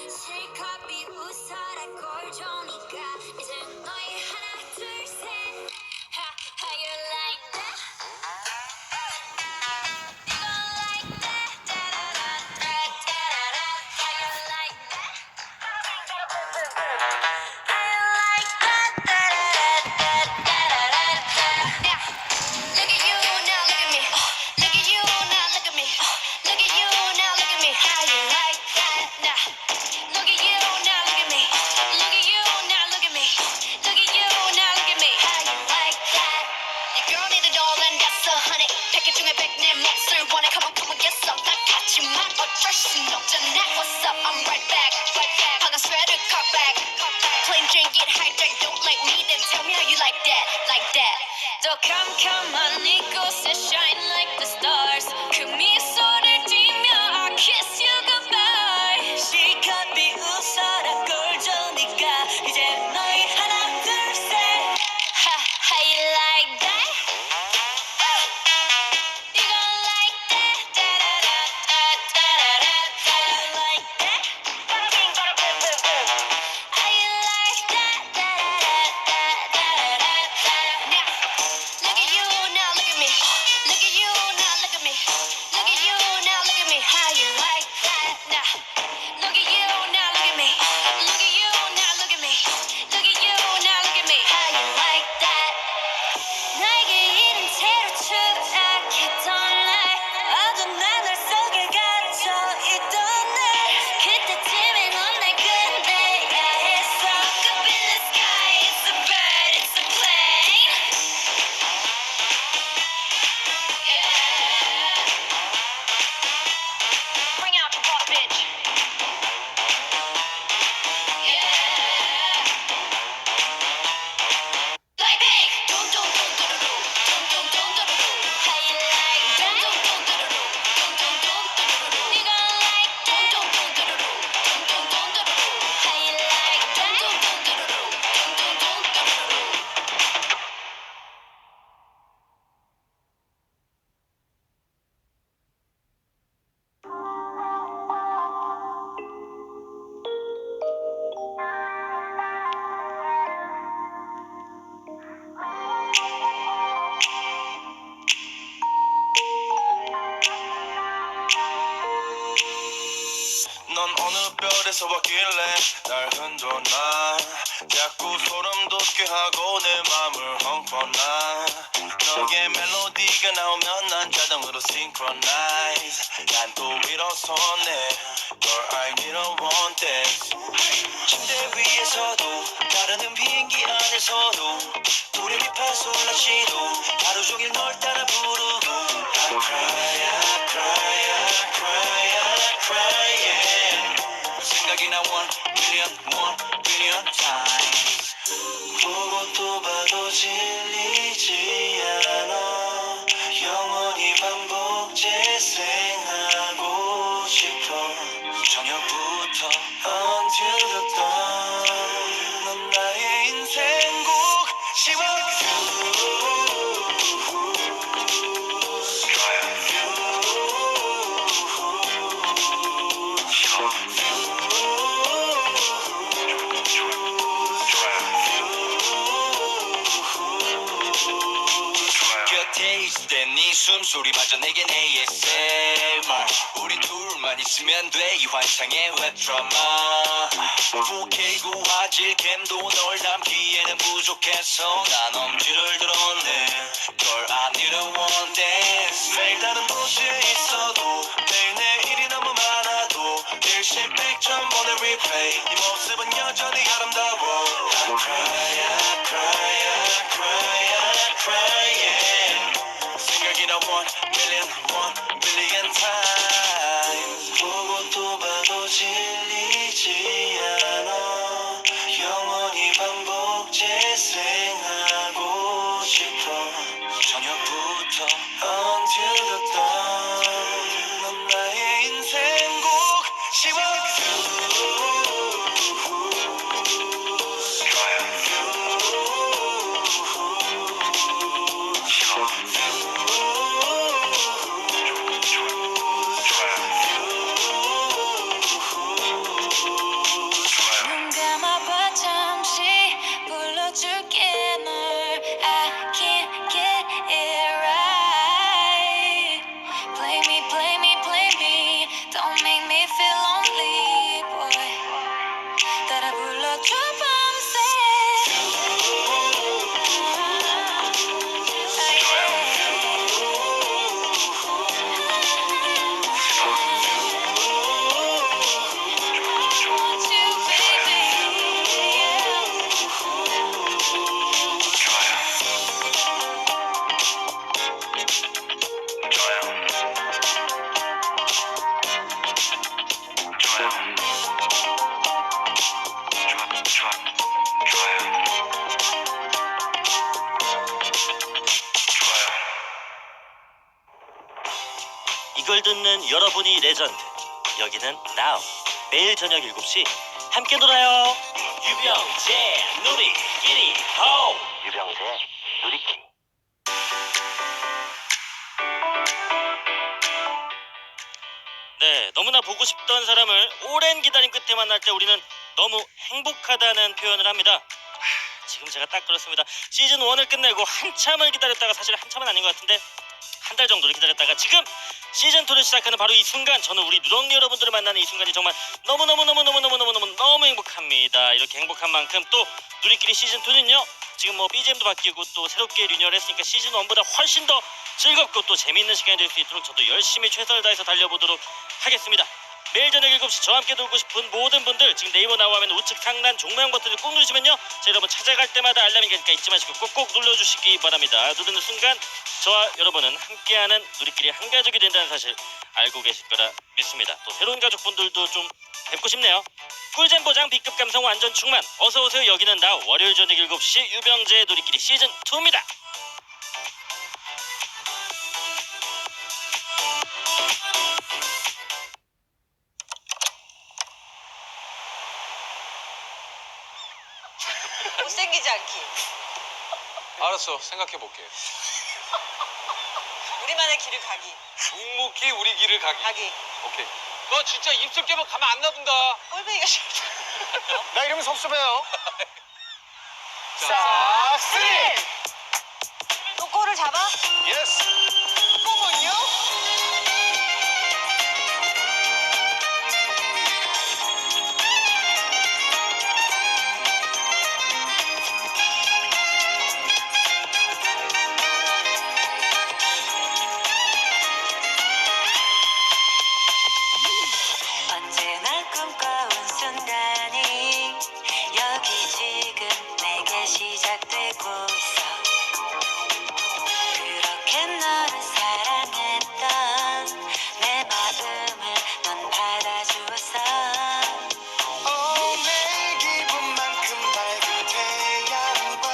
실컷 비웃어라 꼴좋으니까 이제 너희 하나 둘셋 How you like that? You gon' like that? Da-da-da-da-da-da-da. How you like that? How you like that? Da-da-da-da-da-da-da. Now, look at you, now look at me. Look at you, now look at me. Look at you, now look at me. How you like that? Now, look at you, now look at me. Look at you, now look at me. Look at you, now look at me. How you like that? Your girl need it all and that's a honey. 백개 중에 백 내 몫을 원해. Come on, come on, get some. 난 같지만 어쩔 순 없잖아. What's up? I'm right back. 방금 sweater cut back. Plain drink it high tech. Don't like me, then tell me how you like that. Like that. 더 캄캄한 이곳에 shine like the stars. 그 미소를 띠며 I kiss you goodbye. 실컷 비웃어라 꼴좋으니까 이제 너희 하나 둘셋 How you like that? You gon' like that? Da-da-da-da-da-da-da. How you like that? How you like that? Da-da-da-da-da-da-da. Now, look at you, now look at me. Look at you, now look at me. Look at you, now look at me. How you like that? Now, look at you, now look at me. Look at you, now look at me. Look at you, now look at me. How you like that? 나에게 이른 채로 추락했던 날 어두운 하늘 속에 갇혀 있던 날 그때쯤에 넌 날 끝내야 했어 Look up in the sky, it's a bird, it's a plane Yeah Bring out the boss bitch Yeah Like pink. Dum dum dum dum dum dum dum dum dum. How you like that? Dum dum dum dum dum dum dum dum. You gon' like that? Dum dum dum dum dum dum dum dum. How you like that? Dum dum dum dum dum dum dum dum. 넌 어느 별에서 왔길래 날 흔들어놔 자꾸 소름 돋게 하고 내 맘을 헝커나 너의 멜로디가 나오면 난 자동으로 synchronize 난 또 일어서네 Girl I need a one dance 침대 위에서도 따르는 비행기 안에서도 도레미파솔라시도 하루 종일 널 따라 부르고 I cry I cry I cry I cry yeah 생각이 나 1 billion times 보고 또 봐도 질리지 않아 영원히 반복 재생하고 싶어 저녁부터 until the dawn 넌 나의 인생곡 시원 곁에 있을 때 네 숨소리마저 내겐 ASMR 우린 둘만 있으면 돼 이 환상의 웹 드라마 4K 고화질 캠도 널 담기에는 부족해서 난 엄지를 들었네 Girl I need a one dance 매일 다른 도시에 있어도 매일내일이 너무 많아도 일시백천 번의 replay 네 모습은 여전히 아름다워 I cry I cry I cry I cry yeah 생각이 나 1 billion times 보고 또 봐도 질리지 않아 영원히 반복 재생하고 싶어 저녁부터 until the dawn 넌 나의 인생곡 시원 이걸 듣는 여러분이 레전드. 여기는 Now. 매일 저녁 7시 함께 놀아요. 유병재 누리끼리 호. 유병재 누리끼리. 네, 너무나 보고 싶던 사람을 오랜 기다림 끝에 만날 때 우리는 너무 행복하다는 표현을 합니다. 지금 제가 딱 그렇습니다. 시즌 1을 끝내고 한참을 기다렸다가, 사실 한참은 아닌 것 같은데 한 달 정도를 기다렸다가 지금 시즌 2를 시작하는 바로 이 순간, 저는 우리 누렁이 여러분들을 만나는 이 순간이 정말 너무 행복합니다. 이렇게 행복한 만큼 또 누리끼리 시즌 2는요, 지금 뭐 BGM도 바뀌고 또 새롭게 리뉴얼했으니까 시즌 1보다 훨씬 더 즐겁고 또 재미있는 시간이 될 수 있도록 저도 열심히 최선을 다해서 달려보도록 하겠습니다. 매일 저녁 7시 저와 함께 놀고 싶은 모든 분들, 지금 네이버 나우 하면 우측 상단 종모양 버튼을 꼭 누르시면요, 제 여러분 찾아갈 때마다 알람이 가니까 잊지 마시고 꼭꼭 눌러주시기 바랍니다. 누르는 순간 저와 여러분은 함께하는 누리끼리 한 가족이 된다는 사실 알고 계실 거라 믿습니다. 또 새로운 가족분들도 좀 뵙고 싶네요. 꿀잼 보장 B급 감성 완전 충만, 어서오세요. 여기는 나 월요일 저녁 7시 유병재의 누리끼리 시즌 2입니다. 못생기지 않기. 알았어, 생각해볼게. 우리만의 길을 가기. 묵묵히 우리 길을 가기. 오케이. 너 진짜 입술 깨면 가만 안 놔둔다. 꼴뱅이가 싫다. 나 이러면 섭섭해요. 싹쓸이! 또 꼴을 잡아? 예스. 꼬먼요? 언제나 꿈꿔온 순간이 여기 지금 내게 시작되고 있어. 그렇게 너를 사랑했던 내 마음을 넌 받아주었어. 내 기분만큼 밝은 태양과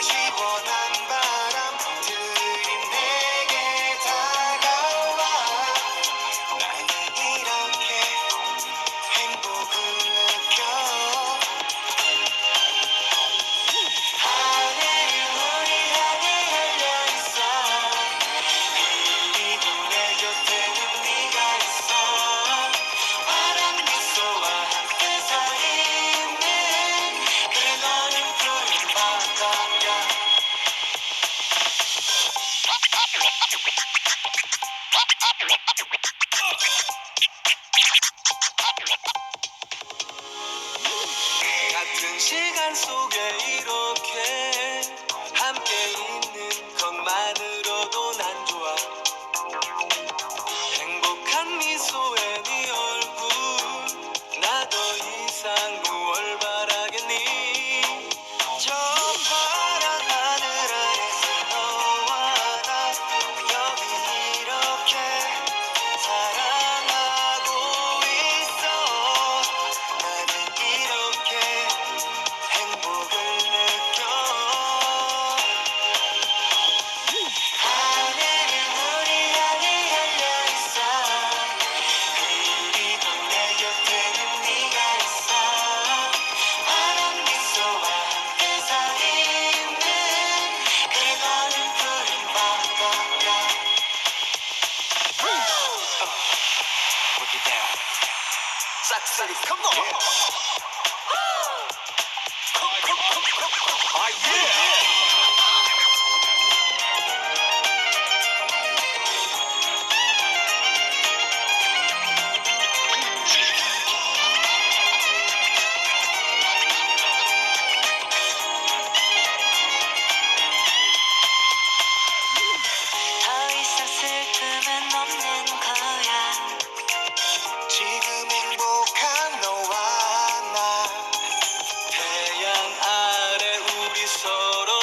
시원한 바람들이 내게 다가와. 나는 이렇게 행복을 느껴. 하늘은 우리 향해 열려있어. 그리고 내 곁에는 네가 있어. 파란 미소와 함께 서 있는 그래 너는 푸른 바다야. 같은 시간 속에 이렇게 함께 있는 것만으로도 난 좋아. 행복한 미소의 네 얼굴 나 더 이상 무얼 바라겠니. 저 파란 하늘 아래서 너와 나 여기 이렇게 사랑하고 있어. 나는 이렇게 행복을 느껴. 하늘은 우리 향해 열려있어. 그리고 내 곁에는 네가 있어. 파란 미소와 함께 서 있는 그래 너는 푸른 바다야. Break it down. 싹쓸이 come on. 아 예. 더 이상 슬픔은 없는 거야. 지금 행복한 너와 나. 태양 아래 우리 서로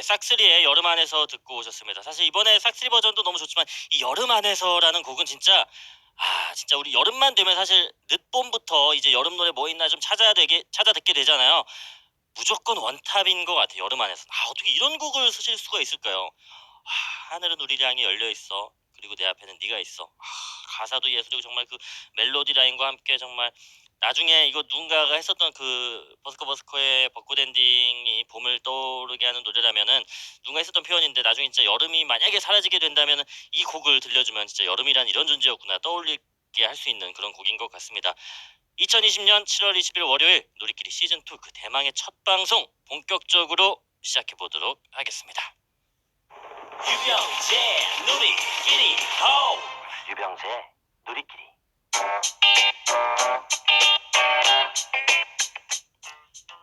싹쓰리의 여름 안에서 듣고 오셨습니다. 사실 이번에 싹쓰리 버전도 너무 좋지만 이 여름 안에서라는 곡은 진짜 진짜 우리 여름만 되면 사실 늦봄부터 이제 여름 노래 뭐 있나 좀 찾아 듣게 되잖아요. 무조건 원탑인 것 같아요. 여름 안에서. 어떻게 이런 곡을 쓰실 수가 있을까요? 하늘은 우리를 향해 열려 있어. 그리고 내 앞에는 네가 있어. 가사도 예술이고 정말 그 멜로디 라인과 함께 정말 나중에 이거 누군가가 했었던 그 버스커의 벚꽃 엔딩이 봄을 떠오르게 하는 노래라면은 누군가 했었던 표현인데 나중에 진짜 여름이 만약에 사라지게 된다면은 이 곡을 들려주면 진짜 여름이란 이런 존재였구나 떠올리게 할 수 있는 그런 곡인 것 같습니다. 2020년 7월 20일 월요일 누리끼리 시즌2 그 대망의 첫 방송 본격적으로 시작해보도록 하겠습니다. 유병재 누리끼리 호 유병재 누리끼리.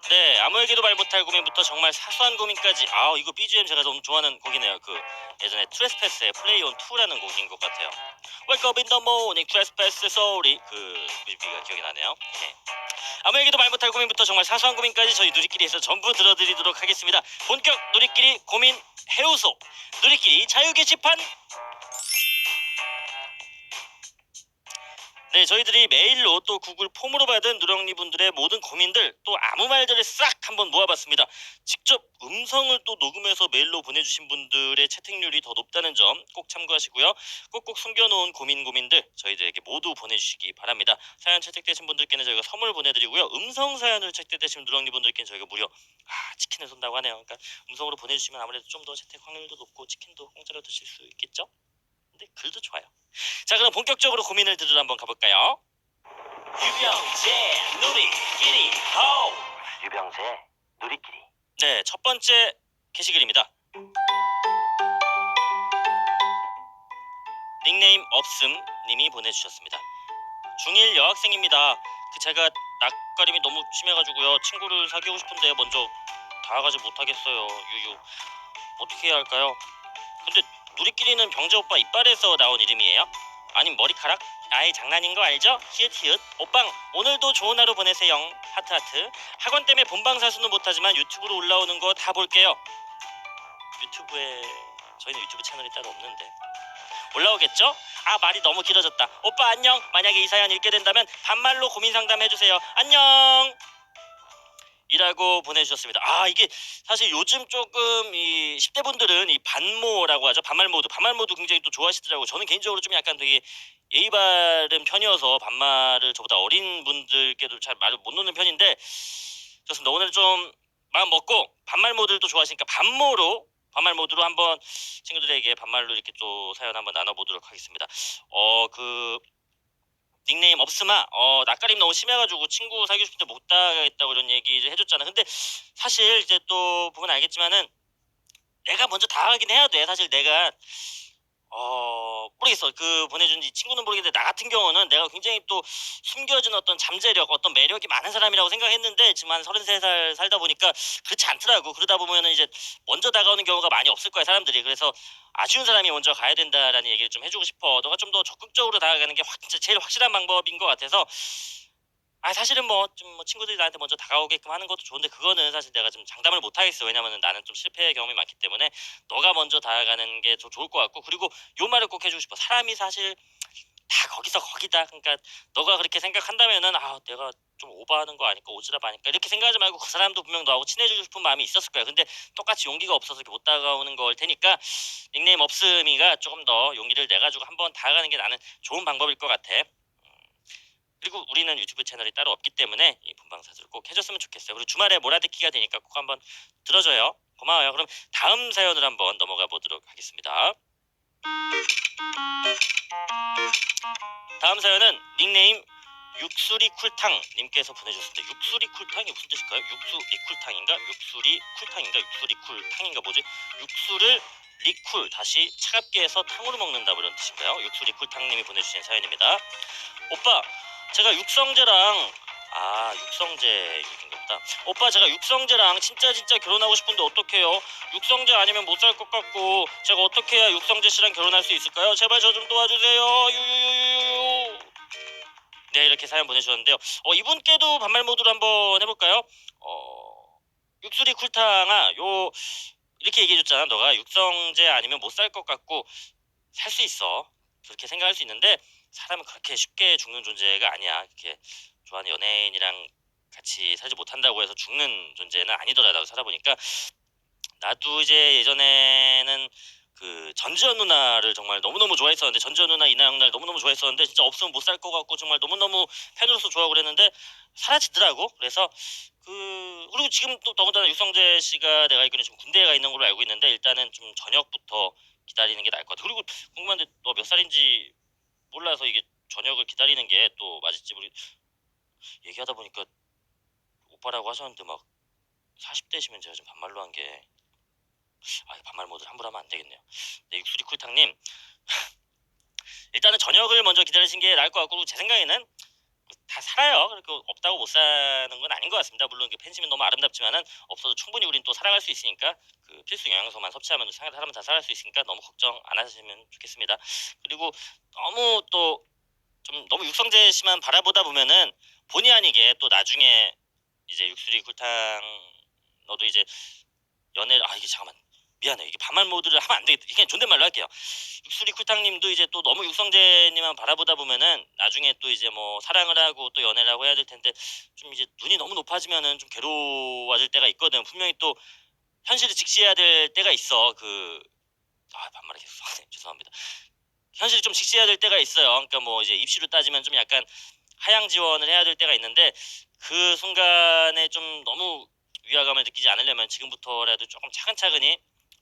네, 아무에게도 말 못할 고민부터 정말 사소한 고민까지. 이거 BGM 제가 너무 좋아하는 곡이네요. 그 예전에 트레스패스의 플레이 온 2라는 곡인 것 같아요. Wake up in the morning, 트레스패스 소리. 그 뮤직비디오가 기억이 나네요. 네. 아무에게도 말 못할 고민부터 정말 사소한 고민까지 저희 누리끼리에서 전부 들어드리도록 하겠습니다. 본격 누리끼리 고민 해우소 누리끼리 자유 게시판. 네, 저희들이 메일로 또 구글 폼으로 받은 누렁니 분들의 모든 고민들 또 아무 말들을 싹 한번 모아봤습니다. 직접 음성을 또 녹음해서 메일로 보내주신 분들의 채택률이 더 높다는 점 꼭 참고하시고요. 꼭꼭 숨겨놓은 고민들 저희들에게 모두 보내주시기 바랍니다. 사연 채택되신 분들께는 저희가 선물 보내드리고요. 음성 사연을 채택되신 누렁니 분들께는 저희가 무려 치킨을 쏜다고 하네요. 그러니까 음성으로 보내주시면 아무래도 좀 더 채택 확률도 높고 치킨도 공짜로 드실 수 있겠죠? 근데 글도 좋아요. 자, 그럼 본격적으로 고민을 들으러 한번 가볼까요? 유병재 누리끼리 호 유병재 누리끼리. 네, 첫 번째 게시글입니다. 닉네임 없음 님이 보내주셨습니다. 중1 여학생입니다. 제가 낯가림이 너무 심해가지고요. 친구를 사귀고 싶은데 먼저 다가가지 못하겠어요. 유유. 어떻게 해야 할까요? 근데 누리끼리는 병재 오빠 이빨에서 나온 이름이에요? 아님 머리카락? 아이 장난인 거 알죠? 히읗 오빵 오늘도 좋은 하루 보내세요. 하트. 학원 때문에 본방 사수는 못하지만 유튜브로 올라오는 거 다 볼게요. 유튜브에 저희는 유튜브 채널이 따로 없는데 올라오겠죠? 말이 너무 길어졌다. 오빠 안녕. 만약에 이 사연 읽게 된다면 반말로 고민 상담 해주세요. 안녕 이라고 보내주셨습니다. 이게 사실 요즘 조금 이 10대 분들은 이 반모라고 하죠. 반말 모드 굉장히 또 좋아하시더라고요. 저는 개인적으로 좀 약간 되게 예의 바른 편이어서 반말을 저보다 어린 분들께도 잘 말을 못 놓는 편인데 좋습니다. 오늘 좀 마음 먹고 반말 모드를 좋아하시니까 반말 모드로 한번 친구들에게 반말로 이렇게 또 사연 한번 나눠보도록 하겠습니다. 닉네임 없으마 낯가림 너무 심해가지고 친구 사귀고 싶은데 못 다가겠다고 이런 얘기를 해줬잖아. 근데 사실 이제 또 보면 알겠지만은 내가 먼저 다가가긴 해야 돼. 사실 내가 모르겠어. 그 보내준 이 친구는 모르겠는데 나 같은 경우는 내가 굉장히 또 숨겨진 어떤 잠재력, 어떤 매력이 많은 사람이라고 생각했는데 지금 한 33살 살다 보니까 그렇지 않더라고. 그러다 보면은 이제 먼저 다가오는 경우가 많이 없을 거야 사람들이. 그래서 아쉬운 사람이 먼저 가야 된다라는 얘기를 좀 해주고 싶어. 너가 좀 더 적극적으로 다가가는 게 진짜 제일 확실한 방법인 것 같아서 사실은 친구들이 나한테 먼저 다가오게끔 하는 것도 좋은데 그거는 사실 내가 좀 장담을 못 하겠어. 왜냐면은 나는 좀 실패 경험이 많기 때문에 너가 먼저 다가가는 게 더 좋을 것 같고, 그리고 요 말을 꼭 해주고 싶어. 사람이 사실 다 거기서 거기다. 그러니까 너가 그렇게 생각한다면은 내가 좀 오버하는 거 아닐까, 오지랖 아닐까 이렇게 생각하지 말고 그 사람도 분명 너하고 친해지고 싶은 마음이 있었을 거야. 근데 똑같이 용기가 없어서 이렇게 못 다가오는 걸 테니까 닉네임 없음이가 조금 더 용기를 내가지고 한번 다가가는 게 나는 좋은 방법일 것 같아. 그리고 우리는 유튜브 채널이 따로 없기 때문에 이 본방사수를 꼭 해줬으면 좋겠어요. 그리고 주말에 몰아듣기가 되니까 꼭 한번 들어줘요. 고마워요. 그럼 다음 사연을 한번 넘어가 보도록 하겠습니다. 다음 사연은 닉네임 육수리 쿨탕 님께서 보내주셨습니다. 육수리 쿨탕이 무슨 뜻일까요? 육수리 쿨탕인가? 육수리 쿨탕인가? 육수리 쿨탕인가 뭐지? 육수를 리쿨 다시 차갑게 해서 탕으로 먹는다 이런 뜻인가요? 육수리 쿨탕 님이 보내주신 사연입니다. 오빠 제가 육성재랑 육성재 얘기인가 보다. 오빠 제가 육성재랑 진짜 결혼하고 싶은데 어떡해요? 육성재 아니면 못 살 것 같고 제가 어떻게 해야 육성재 씨랑 결혼할 수 있을까요? 제발 저 좀 도와주세요. 유유유유유. 네, 이렇게 사연 보내주셨는데요. 이분께도 반말 모드로 한번 해볼까요? 육수리 쿨탕아 이렇게 얘기해줬잖아. 너가 육성재 아니면 못 살 것 같고 살 수 있어. 그렇게 생각할 수 있는데 사람은 그렇게 쉽게 죽는 존재가 아니야. 이렇게 좋아하는 연예인이랑 같이 살지 못한다고 해서 죽는 존재는 아니더라. 나도 살아보니까. 나도 이제 예전에는 그 전지현 누나를 정말 너무너무 좋아했었는데, 전지현 누나 이나영 누나를 너무너무 좋아했었는데 진짜 없으면 못 살 것 같고 정말 너무너무 팬으로서 좋아하고 그랬는데 사라지더라고. 그래서 그리고 지금 또 더군다나 육성재 씨가 내가 알기로는 지금 군대에 가 있는 걸로 알고 있는데 일단은 좀 저녁부터 기다리는 게 나을 것 같아. 그리고 궁금한데 너 몇 살인지 몰라서 이게 저녁을 기다리는 게 또 맞을지 우리 얘기하다 보니까 오빠라고 하셨는데 막 40대시면 제가 좀 반말로 한 게 반말 모드를 함부로 하면 안 되겠네요. 네, 육수리 쿨탕님 일단은 저녁을 먼저 기다리신 게 나을 것 같고 제 생각에는 다 살아요. 그렇게 없다고 못 사는 건 아닌 것 같습니다. 물론 그 팬심은 너무 아름답지만은 없어도 충분히 우린 또 살아갈 수 있으니까 그 필수 영양소만 섭취하면 사람은 다 살아갈 수 있으니까 너무 걱정 안 하시면 좋겠습니다. 그리고 너무 또 좀 너무 육성재 씨만 바라보다 보면은 본의 아니게 또 나중에 이제 육수리 쿨탕 너도 이제 연애를 이게 잠깐만 미안해 이게 반말 모드를 하면 안 되겠다. 그냥 존댓말로 할게요. 육수리 쿨탕님도 이제 또 너무 육성재님만 바라보다 보면은 나중에 또 이제 뭐 사랑을 하고 또 연애를 하고 해야 될 텐데 좀 이제 눈이 너무 높아지면은 좀 괴로워질 때가 있거든. 분명히 또 현실을 직시해야 될 때가 있어. 반말을 계속 하네. 죄송합니다. 현실이 좀 직시해야 될 때가 있어요. 그러니까 뭐 이제 입시로 따지면 좀 약간 하향 지원을 해야 될 때가 있는데 그 순간에 좀 너무 위화감을 느끼지 않으려면 지금부터라도 조금 차근차근히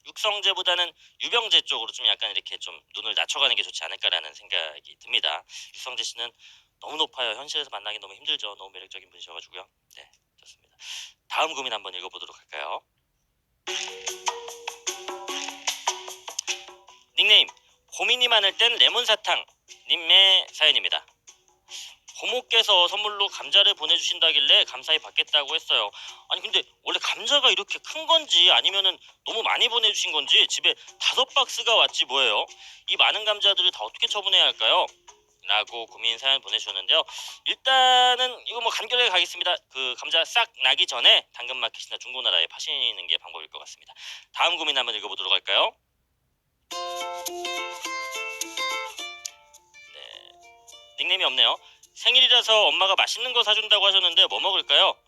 육성재보다는 유병재 쪽으로 좀 약간 이렇게 좀 눈을 낮춰가는 게 좋지 않을까라는 생각이 듭니다. 육성재 씨는 너무 높아요. 현실에서 만나기 너무 힘들죠. 너무 매력적인 분이셔가지고요. 네, 좋습니다. 다음 고민 한번 읽어보도록 할까요? 닉네임 고민이 많을 땐 레몬사탕 님의 사연입니다. 고모께서 선물로 감자를 보내주신다길래 감사히 받겠다고 했어요. 아니 근데 원래 감자가 이렇게 큰 건지 아니면은 너무 많이 보내주신 건지 집에 5박스가 왔지 뭐예요. 이 많은 감자들을 다 어떻게 처분해야 할까요? 라고 고민 사연 보내주셨는데요. 일단은 이거 뭐 간결하게 가겠습니다. 그 감자 싹 나기 전에 당근마켓이나 중고나라에 파시는 게 방법일 것 같습니다. 다음 고민 한번 읽어보도록 할까요? 네, 닉네임이 없네요. 생일이라서 엄마가 맛있는 거 사준다고 하셨는데 뭐 먹을까요?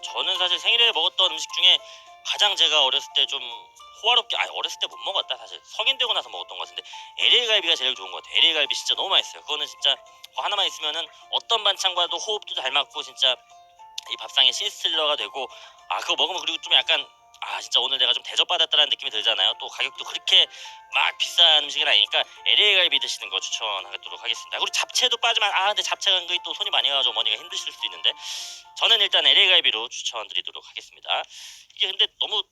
저는 사실 생일에 먹었던 음식 중에 가장 제가 어렸을 때 좀 호화롭게 어렸을 때 못 먹었다. 사실 성인 되고 나서 먹었던 것 같은데 LA 갈비가 제일 좋은 것 같아요. LA 갈비 진짜 너무 맛있어요. 그거는 진짜 그거 하나만 있으면은 어떤 반찬과도 호흡도 잘 맞고 진짜 이 밥상의 신스틸러가 되고 그거 먹으면 그리고 좀 약간 진짜 오늘 내가 좀 대접받았다는 느낌이 들잖아요. 또 가격도 그렇게 막 비싼 음식은 아니니까 LA 갈비 드시는 거 추천하도록 하겠습니다. 그리고 잡채도 빠지면 근데 잡채가 은근히 또 손이 많이 가서 어머니가 힘드실 수도 있는데 저는 일단 LA 갈비로 추천드리도록 하겠습니다. 이게 근데 너무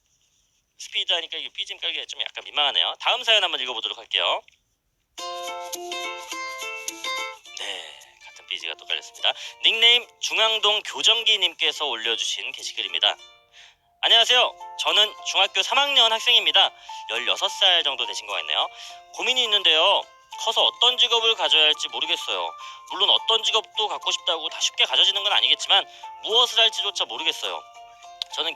스피드하니까 이게 BGM 깔기가 좀 약간 민망하네요. 다음 사연 한번 읽어보도록 할게요. 네, 같은 BG가 또 깔렸습니다. 닉네임 중앙동 교정기님께서 올려주신 게시글입니다. 안녕하세요. 저는 중학교 3학년 학생입니다. 16살 정도 되신 것 같네요. 고민이 있는데요. 커서 어떤 직업을 가져야 할지 모르겠어요. 물론 어떤 직업도 갖고 싶다고 다 쉽게 가져지는 건 아니겠지만 무엇을 할지조차 모르겠어요. 저는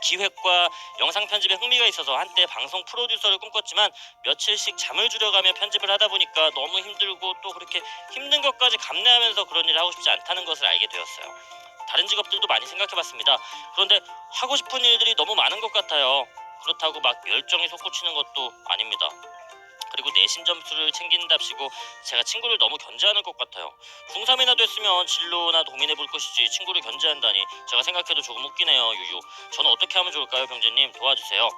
기획과 영상 편집에 흥미가 있어서 한때 방송 프로듀서를 꿈꿨지만 며칠씩 잠을 줄여가며 편집을 하다 보니까 너무 힘들고 또 그렇게 힘든 것까지 감내하면서 그런 일을 하고 싶지 않다는 것을 알게 되었어요. 다른 직업들도 많이 생각해봤습니다. 그런데 하고 싶은 일들이 너무 많은 것 같아요. 그렇다고 막 열정이 솟구치는 것도 아닙니다. 그리고 내신 점수를 챙긴답시고 제가 친구를 너무 견제하는 것 같아요. 중3이나 됐으면 진로나 고민해볼 것이지 친구를 견제한다니 제가 생각해도 조금 웃기네요. 유유. 저는 어떻게 하면 좋을까요? 병재님 도와주세요.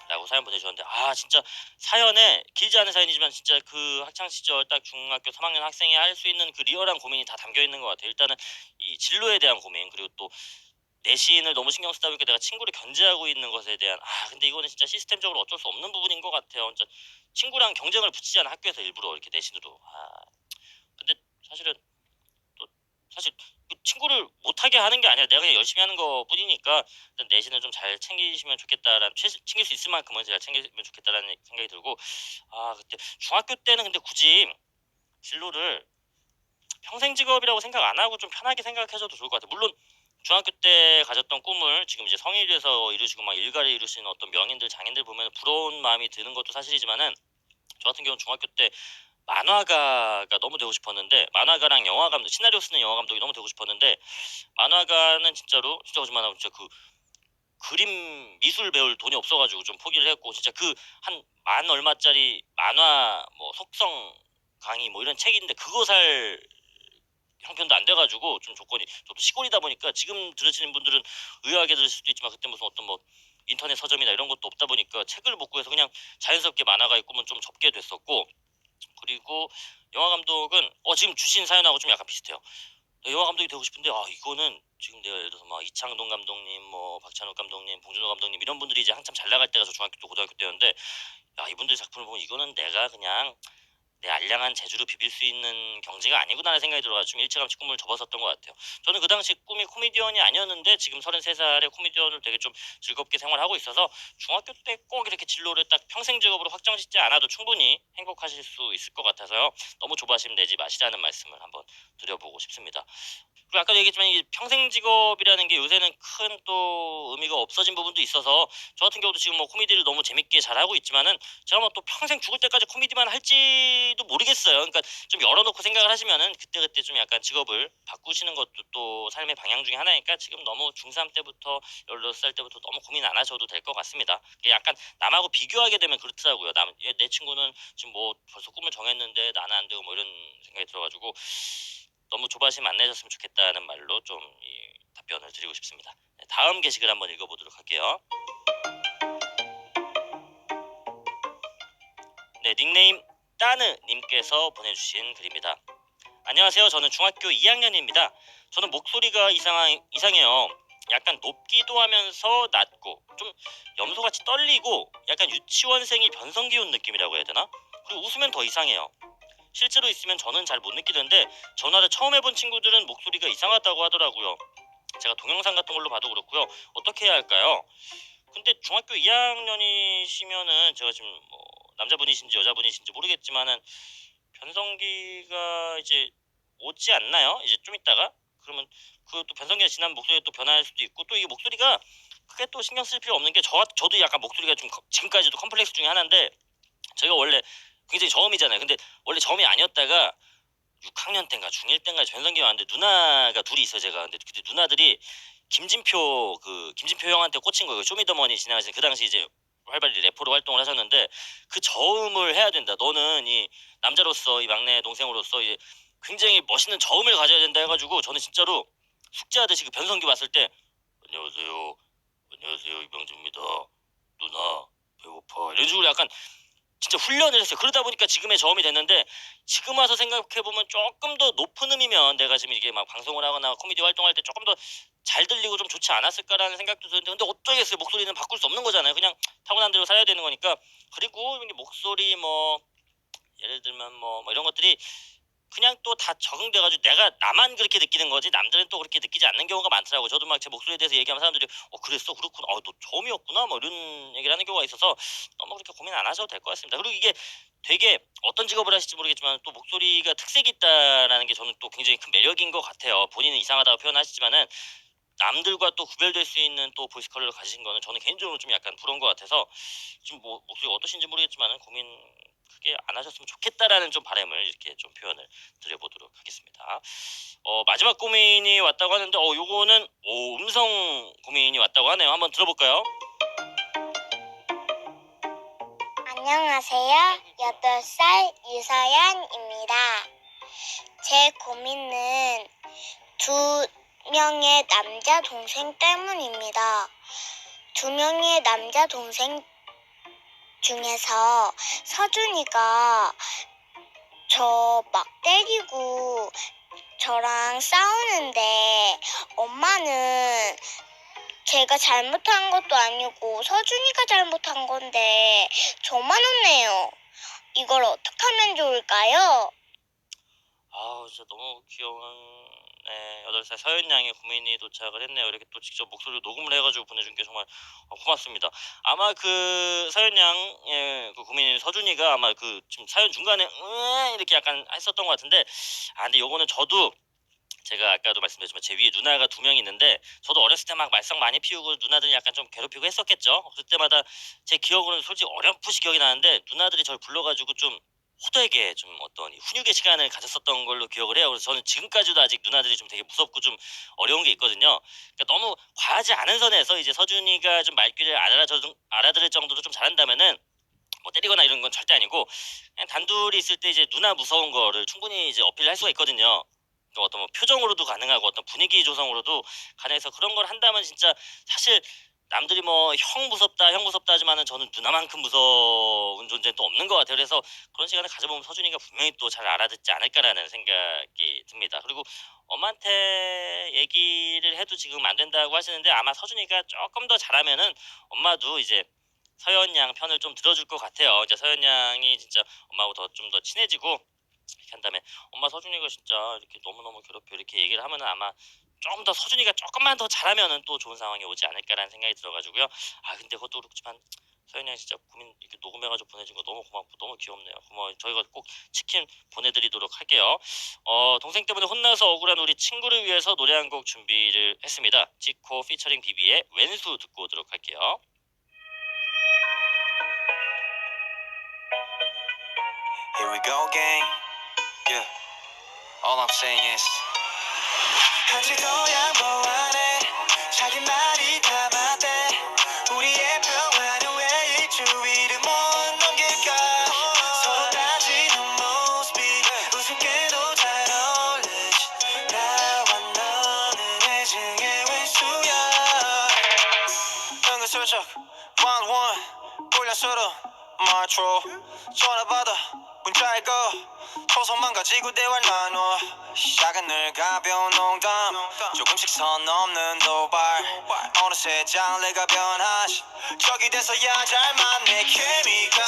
라고 사연 보내주셨는데 진짜 사연에 길지 않은 사연이지만 진짜 그 학창시절 딱 중학교 3학년 학생이 할 수 있는 그 리얼한 고민이 다 담겨있는 것 같아요. 일단은 이 진로에 대한 고민 그리고 또 내신을 너무 신경 쓰다 보니까 내가 친구를 견제하고 있는 것에 대한 근데 이거는 진짜 시스템적으로 어쩔 수 없는 부분인 것 같아요. 진짜 친구랑 경쟁을 붙이잖아 학교에서 일부러 이렇게 내신으로 근데 사실은 또 사실 그 친구를 못하게 하는 게 아니라 내가 그냥 열심히 하는 것 뿐이니까 일단 내신을 좀 잘 챙기시면 좋겠다라는 챙길 수 있을 만큼은 잘 챙기면 좋겠다라는 생각이 들고 그때 중학교 때는 근데 굳이 진로를 평생 직업이라고 생각 안 하고 좀 편하게 생각해줘도 좋을 것 같아요. 물론 중학교 때 가졌던 꿈을 지금 이제 성인이 돼서 이루시고 막 일가를 이루시는 어떤 명인들 장인들 보면 부러운 마음이 드는 것도 사실이지만은 저 같은 경우는 중학교 때 만화가가 너무 되고 싶었는데 만화가랑 영화 감독 시나리오 쓰는 영화 감독이 너무 되고 싶었는데 만화가는 진짜 거짓말 안 하고 진짜 그 그림 미술 배울 돈이 없어가지고 좀 포기를 했고 진짜 그 한 만 얼마짜리 만화 뭐 속성 강의 뭐 이런 책인데 그거 살 형편도 안 돼가지고 좀 조건이 저도 시골이다 보니까 지금 들으시는 분들은 의아하게 들을 수도 있지만 그때 무슨 어떤 뭐 인터넷 서점이나 이런 것도 없다 보니까 책을 못 구해서 그냥 자연스럽게 만화가의 꿈은 좀 접게 됐었고 그리고 영화 감독은 지금 주신 사연하고 좀 약간 비슷해요. 영화 감독이 되고 싶은데 이거는 지금 내가 예를 들어서 막 이창동 감독님 뭐 박찬욱 감독님 봉준호 감독님 이런 분들이 이제 한참 잘 나갈 때가 저 중학교 때 고등학교 때였는데 야 이분들 작품을 보면 이거는 내가 그냥 내 알량한 재주로 비빌 수 있는 경지가 아니구나라는 생각이 들어가지고 좀 일찌감치 꿈을 접었었던 것 같아요. 저는 그 당시 꿈이 코미디언이 아니었는데 지금 33살에 코미디언을 되게 좀 즐겁게 생활하고 있어서 중학교 때 꼭 이렇게 진로를 딱 평생 직업으로 확정짓지 않아도 충분히 행복하실 수 있을 것 같아서요. 너무 조바심 내지 마시라는 말씀을 한번 드려보고 싶습니다. 그리고 아까도 얘기했지만 이 평생 직업이라는 게 요새는 큰 또 의미가 없어진 부분도 있어서 저 같은 경우도 지금 뭐 코미디를 너무 재밌게 잘하고 있지만은 제가 뭐 또 평생 죽을 때까지 코미디만 할지도 모르겠어요. 그러니까 좀 열어놓고 생각을 하시면은 그때그때 좀 약간 직업을 바꾸시는 것도 또 삶의 방향 중에 하나니까 지금 너무 중3 때부터 16살 때부터 너무 고민 안 하셔도 될 것 같습니다. 약간 남하고 비교하게 되면 그렇더라고요. 내 친구는 지금 뭐 벌써 꿈을 정했는데 나는 안 되고 뭐 이런 생각이 들어가지고 너무 조바심 안 내셨으면 좋겠다는 말로 좀 답변을 드리고 싶습니다. 네, 다음 게시글 한번 읽어보도록 할게요. 네, 닉네임 따느님께서 보내주신 글입니다. 안녕하세요. 저는 중학교 2학년입니다. 저는 목소리가 이상해요. 약간 높기도 하면서 낮고 좀 염소같이 떨리고 약간 유치원생이 변성기 온 느낌이라고 해야 되나? 그리고 웃으면 더 이상해요. 실제로 있으면 저는 잘 못 느끼는데 전화를 처음 해본 친구들은 목소리가 이상하다고 하더라고요. 제가 동영상 같은 걸로 봐도 그렇고요. 어떻게 해야 할까요? 근데 중학교 2학년이시면은 제가 지금 뭐 남자분이신지 여자분이신지 모르겠지만은 변성기가 이제 오지 않나요? 이제 좀 있다가 그러면 그 또 변성기가 지나면 목소리가 또 변할 수도 있고 또 이게 목소리가 크게 또 신경 쓸 필요 없는 게 저도 약간 목소리가 좀 지금까지도 컴플렉스 중에 하나인데 제가 원래 굉장히 저음이잖아요. 근데 원래 저음이 아니었다가 6학년 때인가 중1 때인가 변성기가 왔는데 누나가 둘이 있어요 제가. 근데 그때 누나들이 김진표 형한테 꽂힌 거예요. 쇼미더머니 진행하시는 그 당시 이제 활발히 래퍼로 활동을 하셨는데 그 저음을 해야 된다. 너는 이 남자로서 이 막내 동생으로서 이제 굉장히 멋있는 저음을 가져야 된다 해가지고 저는 진짜로 숙제하듯이 그 변성기 왔을 때 안녕하세요 이병주입니다. 누나 배고파 이런 식으로 약간 진짜 훈련을 했어요. 그러다 보니까 지금의 저음이 됐는데 지금 와서 생각해보면 조금 더 높은 음이면 내가 지금 이게 막 방송을 하거나 코미디 활동할 때 조금 더 잘 들리고 좀 좋지 않았을까라는 생각도 드는데 근데 어쩌겠어요. 목소리는 바꿀 수 없는 거잖아요. 그냥 타고난 대로 살아야 되는 거니까. 그리고 이게 목소리 뭐 예를 들면 뭐 이런 것들이 그냥 또 다 적응돼가지고 내가 나만 그렇게 느끼는 거지 남들은 또 그렇게 느끼지 않는 경우가 많더라고요. 저도 막 제 목소리에 대해서 얘기하면 사람들이 그랬어 그렇구나 너 처음이었구나 뭐 이런 얘기를 하는 경우가 있어서 너무 그렇게 고민 안 하셔도 될 것 같습니다. 그리고 이게 되게 어떤 직업을 하실지 모르겠지만 또 목소리가 특색이 있다라는 게 저는 또 굉장히 큰 매력인 것 같아요. 본인은 이상하다고 표현하시지만은 남들과 또 구별될 수 있는 또 보이스 컬러를 가지신 거는 저는 개인적으로 좀 약간 부러운 것 같아서 지금 뭐 목소리가 어떠신지 모르겠지만은 고민 크게 안 하셨으면 좋겠다라는 좀 바람을 이렇게 좀 표현을 드려보도록 하겠습니다. 마지막 고민이 왔다고 하는데 요거는 음성 고민이 왔다고 하네요. 한번 들어볼까요? 안녕하세요. 8살 유서연입니다. 제 고민은 두 명의 남자 동생 때문입니다. 두 명의 남자 동생 중에서 서준이가 저 막 때리고 저랑 싸우는데 엄마는 제가 잘못한 것도 아니고 서준이가 잘못한 건데 저만 혼내요. 이걸 어떻게 하면 좋을까요? 진짜 너무 귀여운 8살 서현 양의 고민이 도착을 했네요. 이렇게 또 직접 목소리로 녹음을 해가지고 보내준 게 정말 고맙습니다. 아마 그 서현 양의 그 고민인 서준이가 아마 그 지금 사연 중간에 이렇게 약간 했었던 것 같은데 근데 요거는 저도 제가 아까도 말씀드렸지만 제 위에 누나가 2명이 있는데 저도 어렸을 때 막 말썽 많이 피우고 누나들이 약간 좀 괴롭히고 했었겠죠. 그때마다 제 기억으로는 솔직히 어렴풋이 기억이 나는데 누나들이 저를 불러가지고 좀 호되게 좀 어떤 훈육의 시간을 가졌었던 걸로 기억을 해요. 그래서 저는 지금까지도 아직 누나들이 좀 되게 무섭고 좀 어려운 게 있거든요. 그러니까 너무 과하지 않은 선에서 이제 서준이가 좀 말귀를 알아들을 정도로 좀 잘한다면은 뭐 때리거나 이런 건 절대 아니고 그냥 단둘이 있을 때 이제 누나 무서운 거를 충분히 이제 어필할 수가 있거든요. 그러니까 어떤 뭐 표정으로도 가능하고 어떤 분위기 조성으로도 가능해서 그런 걸 한다면 진짜 사실 남들이 뭐 형 무섭다 형 무섭다 하지만은 저는 누나만큼 무서운 존재는 또 없는 것 같아요. 그래서 그런 시간을 가져보면 서준이가 분명히 또 잘 알아듣지 않을까라는 생각이 듭니다. 그리고 엄마한테 얘기를 해도 지금 안 된다고 하시는데 아마 서준이가 조금 더 잘하면은 엄마도 이제 서현 양 편을 좀 들어줄 것 같아요. 이제 서현 양이 진짜 엄마하고 좀 더 친해지고 이렇게 한 다음에 엄마 서준이가 진짜 이렇게 너무너무 괴롭혀 이렇게 얘기를 하면은 아마 조금 더 서준이가 조금만 더 잘하면은 또 좋은 상황이 오지 않을까라는 생각이 들어가지고요. 아 근데 그것도 그렇지만 서현 양 진짜 고민 이렇게 녹음해가지고 보내준 거 너무 고맙고 너무 귀엽네요. 고마워요. 저희가 꼭 치킨 보내드리도록 할게요. 동생 때문에 혼나서 억울한 우리 친구를 위해서 노래 한 곡 준비를 했습니다. 지코 피처링 비비의 왼수 듣고 오도록 할게요. Here we go, gang. Yeah. All I'm saying is. 한지도 양보 안 해. 자기 말이 다 맞대. 우리의 평화는 왜 일주일을 못 넘길까? 서로 따지는 모습이 우습게도 잘 어울리지. 나와 너는 애증의 왼수야. 은근슬쩍 one 올려 서로 말투 전화 받아 문자 읽어 초성만 가지고 대화를 나눠 시작은 늘 가벼운 농담 조금씩 선 넘는 도발 어느새 장르가 변하지 적이 돼서야 잘 맞네 케미가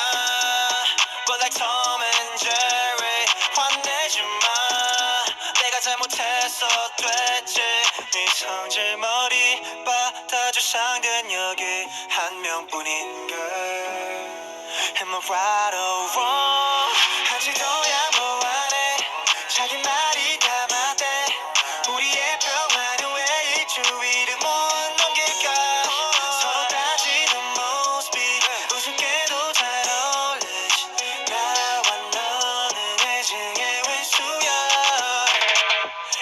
But like Tom and Jerry 화내지 마 내가 잘못해서 됐지 네 성질 머리 받아줄 상대는 여기 한 명뿐인걸 Am I right or wrong 한지도 양보 안 해 자기 말이 다 맞대 우리의 평화는 왜 일주일을 못 넘길까 서로 따지는 모습이 우습게도 잘 어울리지 나와 너는 애증의 왼수야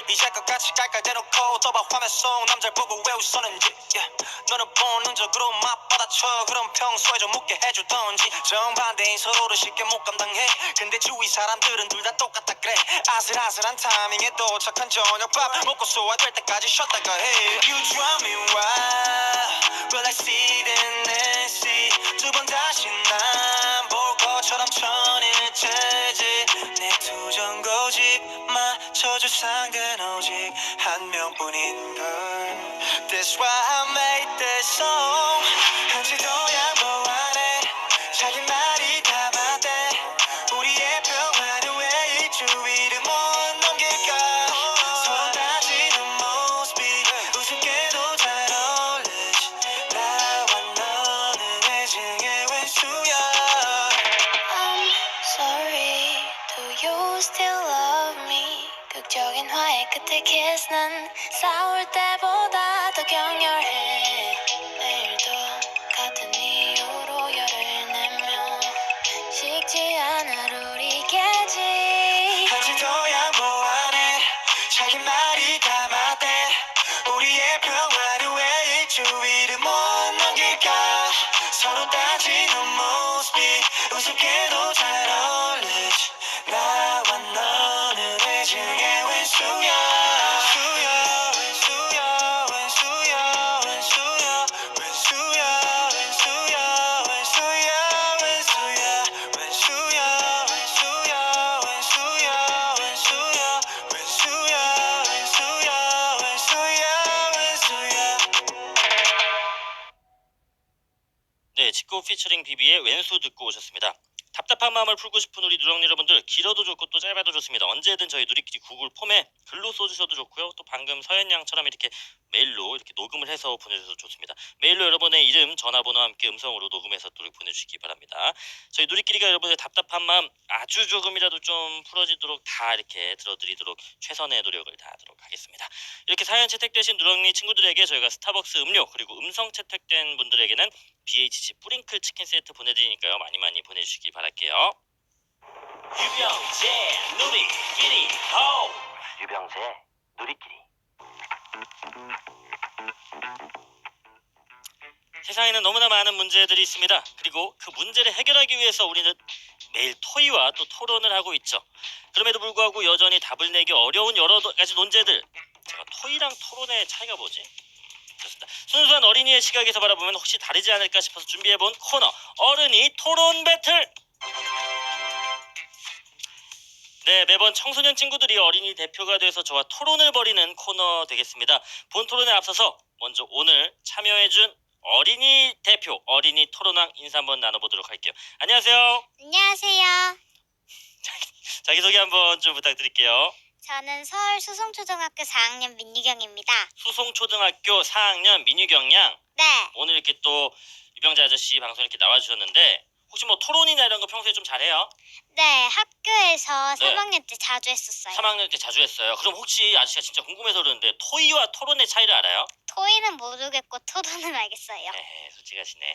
이제껏 같이 깔깔 대놓고 떠봐 화면 속 남자를 보고 왜 웃었는지 yeah. 너는 본능적으로 맞받아쳐 그럼 평소에 좀 웃게 해주던지 정반대인 서로를 쉽게 못 감당해 근데 주위 사람들은 둘 다 똑같다 그래 아슬아슬한 타이밍에 도착한 저녁밥 먹고 소화될 때까지 쉬었다가 해 You drive me wild Will I see then see 두 번 다시 난 볼 것처럼 천일체지 내 투정 고집 맞춰줄 상대는 오직 한 명뿐인걸 That's why I made this song 한지도 양보 안 해 자기 말이 다 맞대 우리의 평화는 왜 일주일을 못 넘길까 서로 따지는 모습이 우습게도 잘 어울리지 나와 너는 애증의 왼수야 I'm sorry. Do you still love me? 극적인 화해 끝에 kiss 난 싸울 때보다 더 격렬해. 내일도 같은 이유로 열을 내며 식지 않아 우리 깨지. 한지도 양보 안 해 자기 말이 다 맞대 우리의 평화는 왜 일주일을 못 넘길까 서로 따지는 모습이 우습게도 잘 어울리지 나와 너는 애증의 왼수야 왼수야 왼수야 왼수야 왼수야 왼수야 왼수야 왼수야 왼수야 왼수야 왼수야 왼수야 왼수야 왼수야 왼수야 왼수야 왼수야 네, 직구 피처링 비비의 왼수 듣고 오셨습니다. 답답한 마음을 풀고 싶은 우리 누렁 여러분들 길어도 좋고 또 짧아도 좋습니다. 언제든 저희 누리끼리 구글 폼에 글로 써주셔도 좋고요. 또 방금 서현 양처럼 이렇게 메일로 이렇게 녹음을 해서 보내주셔도 좋습니다. 메일로 여러분의 이름, 전화번호와 함께 음성으로 녹음해서 또 보내주시기 바랍니다. 저희 누리끼리가 여러분의 답답한 마음 아주 조금이라도 좀 풀어지도록 다 이렇게 들어드리도록 최선의 노력을 다하도록 하겠습니다. 이렇게 사연 채택되신 누렁이 친구들에게 저희가 스타벅스 음료 그리고 음성 채택된 분들에게는 BHG 뿌링클 치킨 세트 보내드리니까요. 많이 많이 보내주시기 바랄게요. 유병재 누리끼리 호! 유병재 누리끼리. 세상에는 너무나 많은 문제들이 있습니다. 그리고 그 문제를 해결하기 위해서 우리는 매일 토의와 또 토론을 하고 있죠. 그럼에도 불구하고 여전히 답을 내기 어려운 여러 가지 논제들. 제가 토의랑 토론의 차이가 뭐지? 좋습니다. 순수한 어린이의 시각에서 바라보면 혹시 다르지 않을까 싶어서 준비해본 코너 어른이 토론 배틀. 네, 매번 청소년 친구들이 어린이 대표가 돼서 저와 토론을 벌이는 코너 되겠습니다. 본 토론에 앞서서 먼저 오늘 참여해준 어린이 대표, 어린이 토론왕 인사 한번 나눠보도록 할게요. 안녕하세요. 안녕하세요. 자기소개 한번 좀 부탁드릴게요. 저는 서울 수성초등학교 4학년 민유경입니다. 수송초등학교 4학년 민유경 양. 네. 오늘 이렇게 또 유병재 아저씨 방송 이렇게 나와주셨는데 혹시 뭐 토론이나 이런 거 평소에 좀 잘해요? 네, 학교에서 네. 3학년 때 자주 했었어요. 3학년 때 자주 했어요. 그럼 혹시 아저씨가 진짜 궁금해서 그러는데 토의와 토론의 차이를 알아요? 토의는 모르겠고 토론은 알겠어요. 솔직하시네.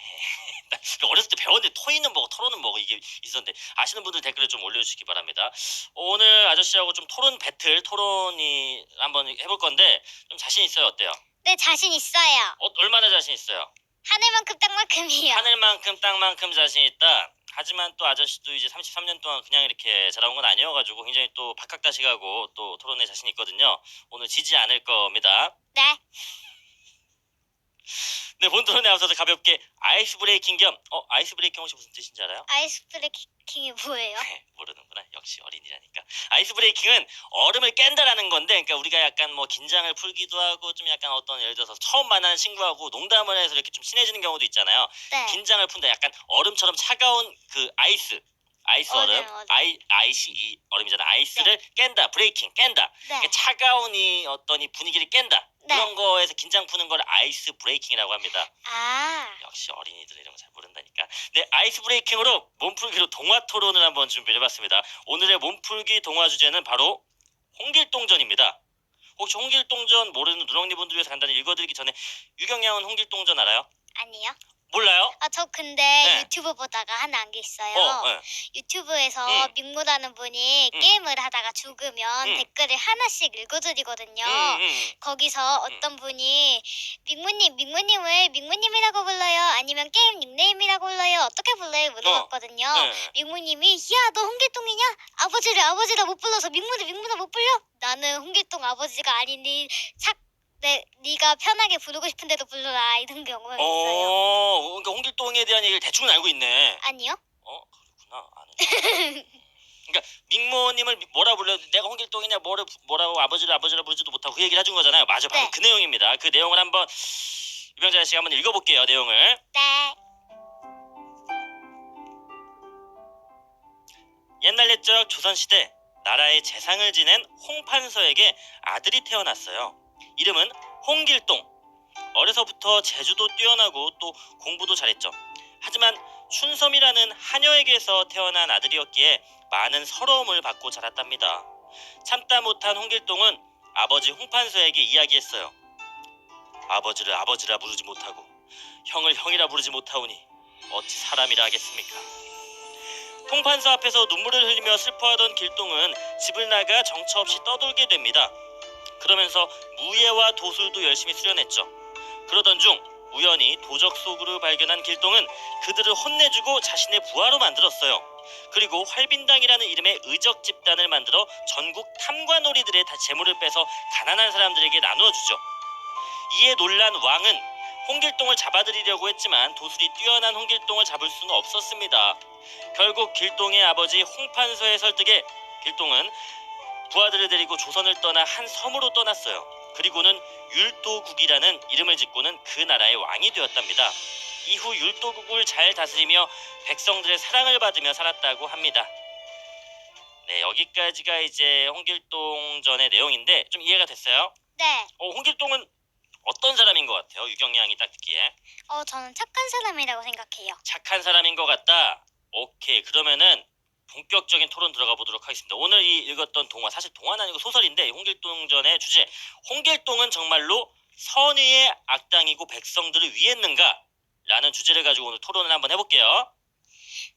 나 어렸을 때 배웠는데 토의는 뭐고 토론은 뭐고 이게 있었는데 아시는 분들 댓글에 좀 올려주시기 바랍니다. 오늘 아저씨하고 좀 토론 배틀 토론이 한번 해볼 건데 좀 자신 있어요? 어때요? 네, 자신 있어요. 얼마나 자신 있어요? 하늘만큼 땅만큼이요. 하늘만큼 땅만큼 자신 있다. 하지만 또 아저씨도 이제 33년 동안 그냥 이렇게 자라온 건 아니어가지고 굉장히 또 박학다식하고 또 토론에 자신 있거든요. 오늘 지지 않을 겁니다. 네. 네, 본 토론에 앞서서 가볍게 아이스 브레이킹 겸 아이스 브레이킹 혹시 무슨 뜻인지 알아요? 아이스 브레이킹이 뭐예요? 모르는구나. 역시 어린이라니까. 아이스 브레이킹은 얼음을 깬다라는 건데, 그러니까 우리가 약간 뭐 긴장을 풀기도 하고 좀 약간 어떤 예를 들어서 처음 만나는 친구하고 농담을 해서 이렇게 좀 친해지는 경우도 있잖아요. 네. 긴장을 푼다. 약간 얼음처럼 차가운 그 아이스 얼음, 맞아요. 아이시 이 얼음이잖아. 아이스를 깬다, 브레이킹 깬다. 네. 그러니까 차가운 이 어떤 이 분위기를 깬다. 네. 그런 거에서 긴장 푸는 걸 아이스 브레이킹이라고 합니다. 아. 역시 어린이들 이런 거 잘 모른다니까. 네, 아이스 브레이킹으로 몸풀기로 동화 토론을 한번 준비해봤습니다. 오늘의 몸풀기 동화 주제는 바로 홍길동전입니다. 혹시 홍길동전 모르는 누렁니 분들 위해서 간단히 읽어드리기 전에 유경양은 홍길동전 알아요? 아니요. 몰라요? 저 근데 네. 유튜브 보다가 하나 안 게 있어요. 네. 유튜브에서 밍무라는 분이 게임을 하다가 죽으면 댓글을 하나씩 읽어드리거든요. 거기서 어떤 분이 밍무님을 밍무님이라고 불러요? 아니면 게임 닉네임이라고 불러요? 어떻게 불러요? 물어봤거든요. 네. 밍무님이 야, 너 홍길동이냐? 아버지라 못 불러서 밍무나 못 불려? 나는 홍길동 아버지가 아니니 네가 편하게 부르고 싶은데도 불러라 이런 경우가 있어요. 그러니까 홍길동에 대한 얘기를 대충은 알고 있네. 아니요? 그렇구나. 아는. 그러니까 민모님을 뭐라 불러? 내가 홍길동이냐 뭐라고 아버지라 부르지도 못하고 그 얘기를 해준 거잖아요. 맞아, 바로 네. 그 내용입니다. 그 내용을 한번 유병재 씨가 한번 읽어볼게요. 내용을. 네. 옛날 옛적 조선시대 나라의 재상을 지낸 홍판서에게 아들이 태어났어요. 이름은 홍길동. 어려서부터 재주도 뛰어나고 또 공부도 잘했죠. 하지만 춘섬이라는 하녀에게서 태어난 아들이었기에 많은 서러움을 받고 자랐답니다. 참다 못한 홍길동은 아버지 홍판서에게 이야기했어요. 아버지를 아버지라 부르지 못하고 형을 형이라 부르지 못하오니 어찌 사람이라 하겠습니까? 홍판서 앞에서 눈물을 흘리며 슬퍼하던 길동은 집을 나가 정처 없이 떠돌게 됩니다. 그러면서 무예와 도술도 열심히 수련했죠. 그러던 중 우연히 도적 속으로 발견한 길동은 그들을 혼내주고 자신의 부하로 만들었어요. 그리고 활빈당이라는 이름의 의적 집단을 만들어 전국 탐관오리들의 재물을 빼서 가난한 사람들에게 나누어주죠. 이에 놀란 왕은 홍길동을 잡아들이려고 했지만 도술이 뛰어난 홍길동을 잡을 수는 없었습니다. 결국 길동의 아버지 홍판서의 설득에 길동은 부하들을 데리고 조선을 떠나 한 섬으로 떠났어요. 그리고는 율도국이라는 이름을 짓고는 그 나라의 왕이 되었답니다. 이후 율도국을 잘 다스리며 백성들의 사랑을 받으며 살았다고 합니다. 네, 여기까지가 이제 홍길동전의 내용인데 좀 이해가 됐어요? 네. 홍길동은 어떤 사람인 것 같아요? 유경 양이 딱 듣기에 저는 착한 사람이라고 생각해요. 착한 사람인 것 같다. 오케이, 그러면은 본격적인 토론 들어가 보도록 하겠습니다. 오늘 이 읽었던 동화, 사실 동화는 아니고 소설인데 홍길동전의 주제, 홍길동은 정말로 선의의 악당이고 백성들을 위했는가? 라는 주제를 가지고 오늘 토론을 한번 해볼게요.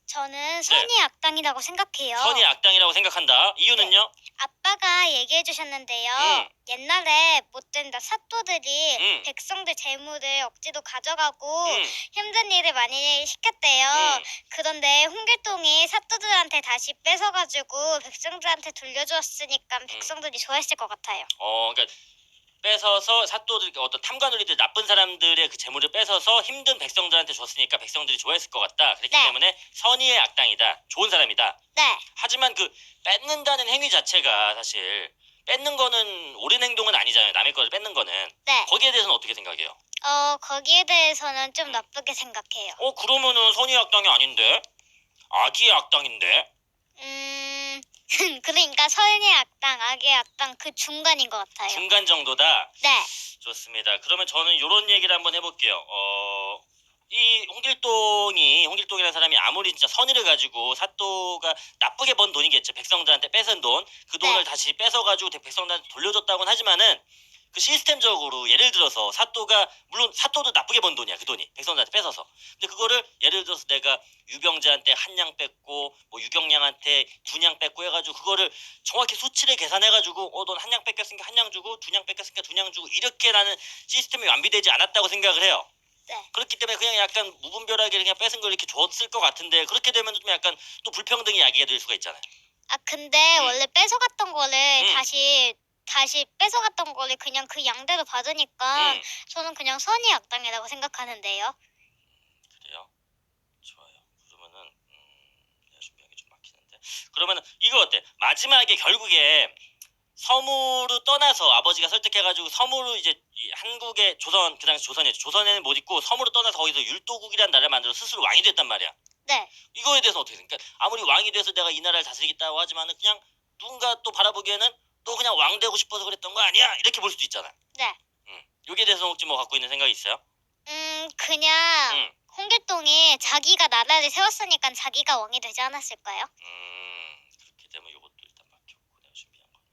저는 선의 악당이라고 생각해요. 선의 악당이라고 생각한다. 이유는요? 아빠가 얘기해 주셨는데요. 옛날에 못된 사또들이 백성들 재물을 억지로 가져가고 힘든 일을 많이 시켰대요. 그런데 홍길동이 사또들한테 다시 뺏어가지고 백성들한테 돌려주었으니까 백성들이 좋아했을 것 같아요. 그러니까 뺏어서 사또들, 어떤 탐관오리들, 나쁜 사람들의 그 재물을 뺏어서 힘든 백성들한테 줬으니까 백성들이 좋아했을 것 같다. 그렇기 네. 때문에 선의의 악당이다. 좋은 사람이다. 네. 하지만 그 뺏는다는 행위 자체가 사실 뺏는 거는 옳은 행동은 아니잖아요. 남의 거를 뺏는 거는. 네. 거기에 대해서는 어떻게 생각해요? 거기에 대해서는 좀 나쁘게 생각해요. 그러면은 선의의 악당이 아닌데? 악의의 악당인데? 그러니까 선의 악당, 악의 악당 그 중간인 것 같아요. 중간 정도다. 네. 좋습니다. 그러면 저는 이런 얘기를 한번 해볼게요. 이 홍길동이라는 사람이 아무리 진짜 선의를 가지고 사또가 나쁘게 번 돈이겠죠. 백성들한테 뺏은 돈, 그 돈을 네. 다시 뺏어가지고 백성들한테 돌려줬다고는 하지만은 그 시스템적으로 예를 들어서 사또가, 물론 사또도 나쁘게 번 돈이야, 그 돈이 백성들한테 뺏어서. 근데 그거를 예를 들어서 내가 유병재한테 한 냥 뺏고 뭐 유경량한테 두 냥 뺏고 해가지고 그거를 정확히 수치를 계산해가지고 넌 한 냥 뺏겼으니까 한 냥 주고 두 냥 뺏겼으니까 두 냥 주고 이렇게 나는 시스템이 완비되지 않았다고 생각을 해요. 네. 그렇기 때문에 그냥 약간 무분별하게 그냥 뺏은 걸 이렇게 줬을 것 같은데, 그렇게 되면 좀 약간 또 불평등이 야기가 될 수가 있잖아요. 근데 원래 뺏어갔던 거를 음. 다시 뺏어갔던 거를 그냥 그 양대로 받으니까 음. 저는 그냥 선의 악당이라고 생각하는데요. 그래요? 좋아요. 그러면은 내가 준비한 게 좀 막히는데. 그러면은 이거 어때? 마지막에 결국에 섬으로 떠나서 아버지가 설득해가지고 섬으로 이제 이 한국의 조선, 그 당시 조선이었죠. 조선에는 못 있고 섬으로 떠나서 거기서 율도국이라는 나라를 만들어 스스로 왕이 됐단 말이야. 네. 이거에 대해서 어떻게 생각해? 아무리 왕이 돼서 내가 이 나라를 다스리겠다고 하지만은 그냥 누군가 또 바라보기에는 또 그냥 왕 되고 싶어서 그랬던 거 아니야? 이렇게 볼 수도 있잖아. 네. 여기에 대해서 혹시 뭐 갖고 있는 생각이 있어요? 그냥 홍길동이 자기가 나라를 세웠으니까 자기가 왕이 되지 않았을까요? 그렇게 되면 이것도 일단 맡겼고, 내가 준비한 거는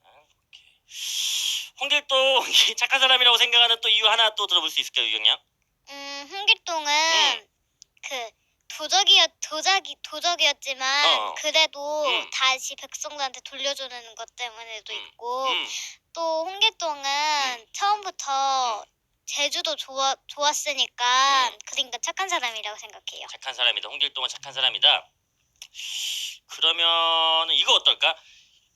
오케이. 홍길동이 착한 사람이라고 생각하는 또 이유 하나 또 들어볼 수 있을까요, 유경양? 홍길동은 그 도적이었지만 그래도 다시 백성들한테 돌려주는 것 때문에도 있고 또 홍길동은 처음부터 제주도 좋았으니까 그러니까 착한 사람이라고 생각해요. 착한 사람이다. 홍길동은 착한 사람이다. 그러면 이거 어떨까?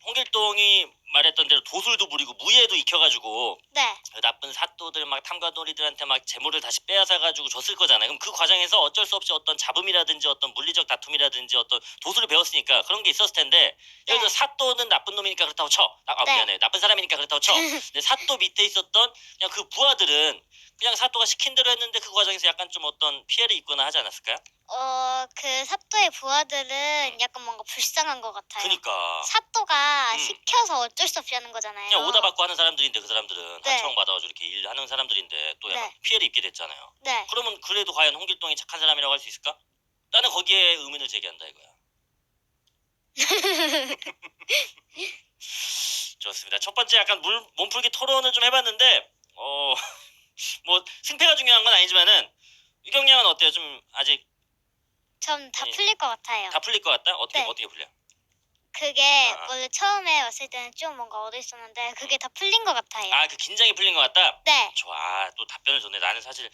홍길동이 말했던 대로 도술도 부리고 무예도 익혀가지고 네. 그 나쁜 사또들 막 탐관오리들한테 막 재물을 다시 빼앗아가지고 줬을 거잖아요. 그럼 그 과정에서 어쩔 수 없이 어떤 잡음이라든지 어떤 물리적 다툼이라든지 어떤 도술을 배웠으니까 그런 게 있었을 텐데, 예를 들어 사또는 나쁜 놈이니까 그렇다고 쳐. 네. 미안해. 나쁜 사람이니까 그렇다고 쳐. 근데 사또 밑에 있었던 그냥 그 부하들은 그냥 사또가 시킨 대로 했는데 그 과정에서 약간 좀 어떤 피해를 입거나 하지 않았을까요? 그 사또의 부하들은 약간 뭔가 불쌍한 것 같아요. 그니까 사또가 시켜서 어쩔 수 없이 하는 거잖아요. 그냥 오다 받고 하는 사람들인데, 그 사람들은 네. 하청 받아가지고 이렇게 일하는 사람들인데 또 약간 네. 피해를 입게 됐잖아요. 네. 그러면 그래도 과연 홍길동이 착한 사람이라고 할 수 있을까? 나는 거기에 의문을 제기한다 이거야. 좋습니다. 첫 번째 약간 몸풀기 토론을 좀 해봤는데 뭐 승패가 중요한 건 아니지만은 유경량은 어때요? 좀 아직 전 다 네. 풀릴 것 같아요. 다 풀릴 것 같다? 어떻게 네. 어떻게 풀려? 그게 원래 처음에 왔을 때는 좀 뭔가 어려있었는데 그게 다 풀린 것 같아요. 그 긴장이 풀린 것 같다? 네. 좋아. 또 답변을 줬네. 나는 사실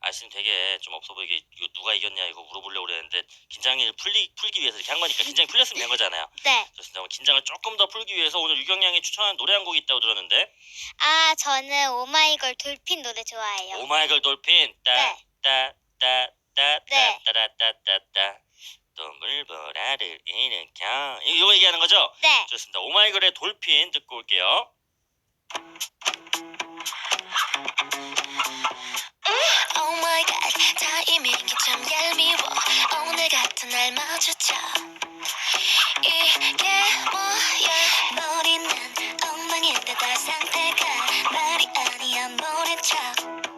아시는 되게 좀 없어 보이게 이거 누가 이겼냐 이거 물어보려고 그랬는데, 긴장을 풀기 위해서 이렇게 한 거니까 긴장이 풀렸으면 된 거잖아요. 네. 좋습니다. 긴장을 조금 더 풀기 위해서 오늘 유경량이 추천한 노래 한 곡이 있다고 들었는데, 저는 오마이걸 돌핀 노래 좋아해요. 오마이걸 돌핀 네. 따따따따따따따따따따 또 물보라를 일으켜, 이거 얘기하는 거죠? 네. 좋습니다. 오마이걸의 돌핀 듣고 올게요. Oh my god, 타이밍이 참 얄미워. 오늘 같은 날 마주쳐. 이게 뭐야? 머리는 엉망인데 다 상태가 말이 아니야 모른 척.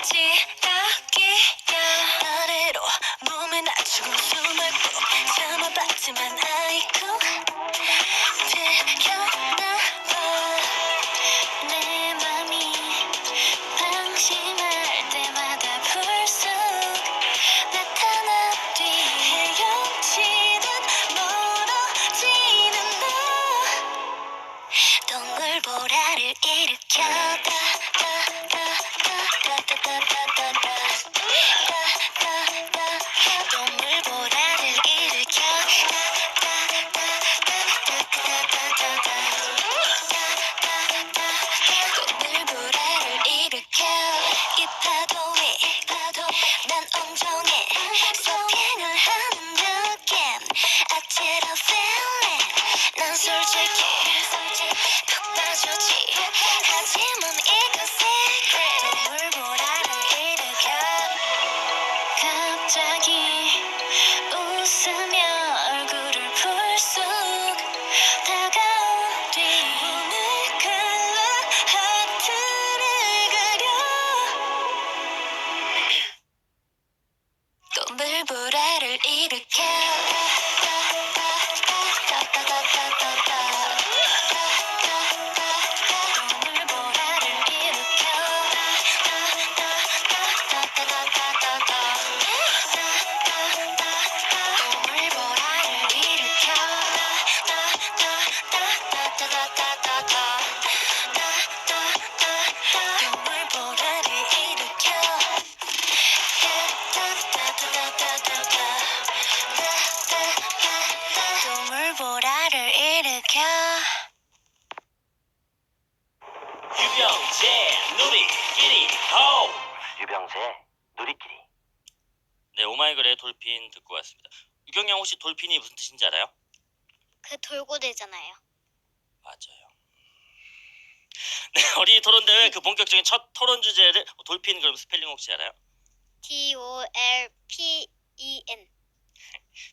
지각이야 아래로 몸에 낮추고 숨을 꼭 참아봤지만 아이고 들켰나봐 내 맘이 방심할 때마다 불쑥 나타나 뒤 헤엄치듯 멀어지는 너 동물보라를 일으켜 동물보라를 일으켜 동물보라를 일으켜 이 파도 위 난 온종일 서핑을 하는 느낌 아찔한 feeling 난 솔직히 푹 빠졌지 하지만 이것은 동물보라를 일으켜 갑자기 웃으며 얼굴을 불쑥 다가온 뒤 오늘 칼로 하트를 그려 동물보라를 일으켜 동물보라를 일으켜 동물보라를 일으켜 동물보라를 일으켜 동물보라를 일으켜 유병재 누리끼리 호! 유병재 누리끼리. 네, 오마이걸의 돌핀 듣고 왔습니다. 유경양 혹시 돌핀이 무슨 뜻인지 알아요? 그 돌고 되잖아요. 맞아요. 네, 어린이 토론 대회 그 본격적인 첫 토론 주제를 돌핀 그럼 스펠링 혹시 알아요? DOLPEN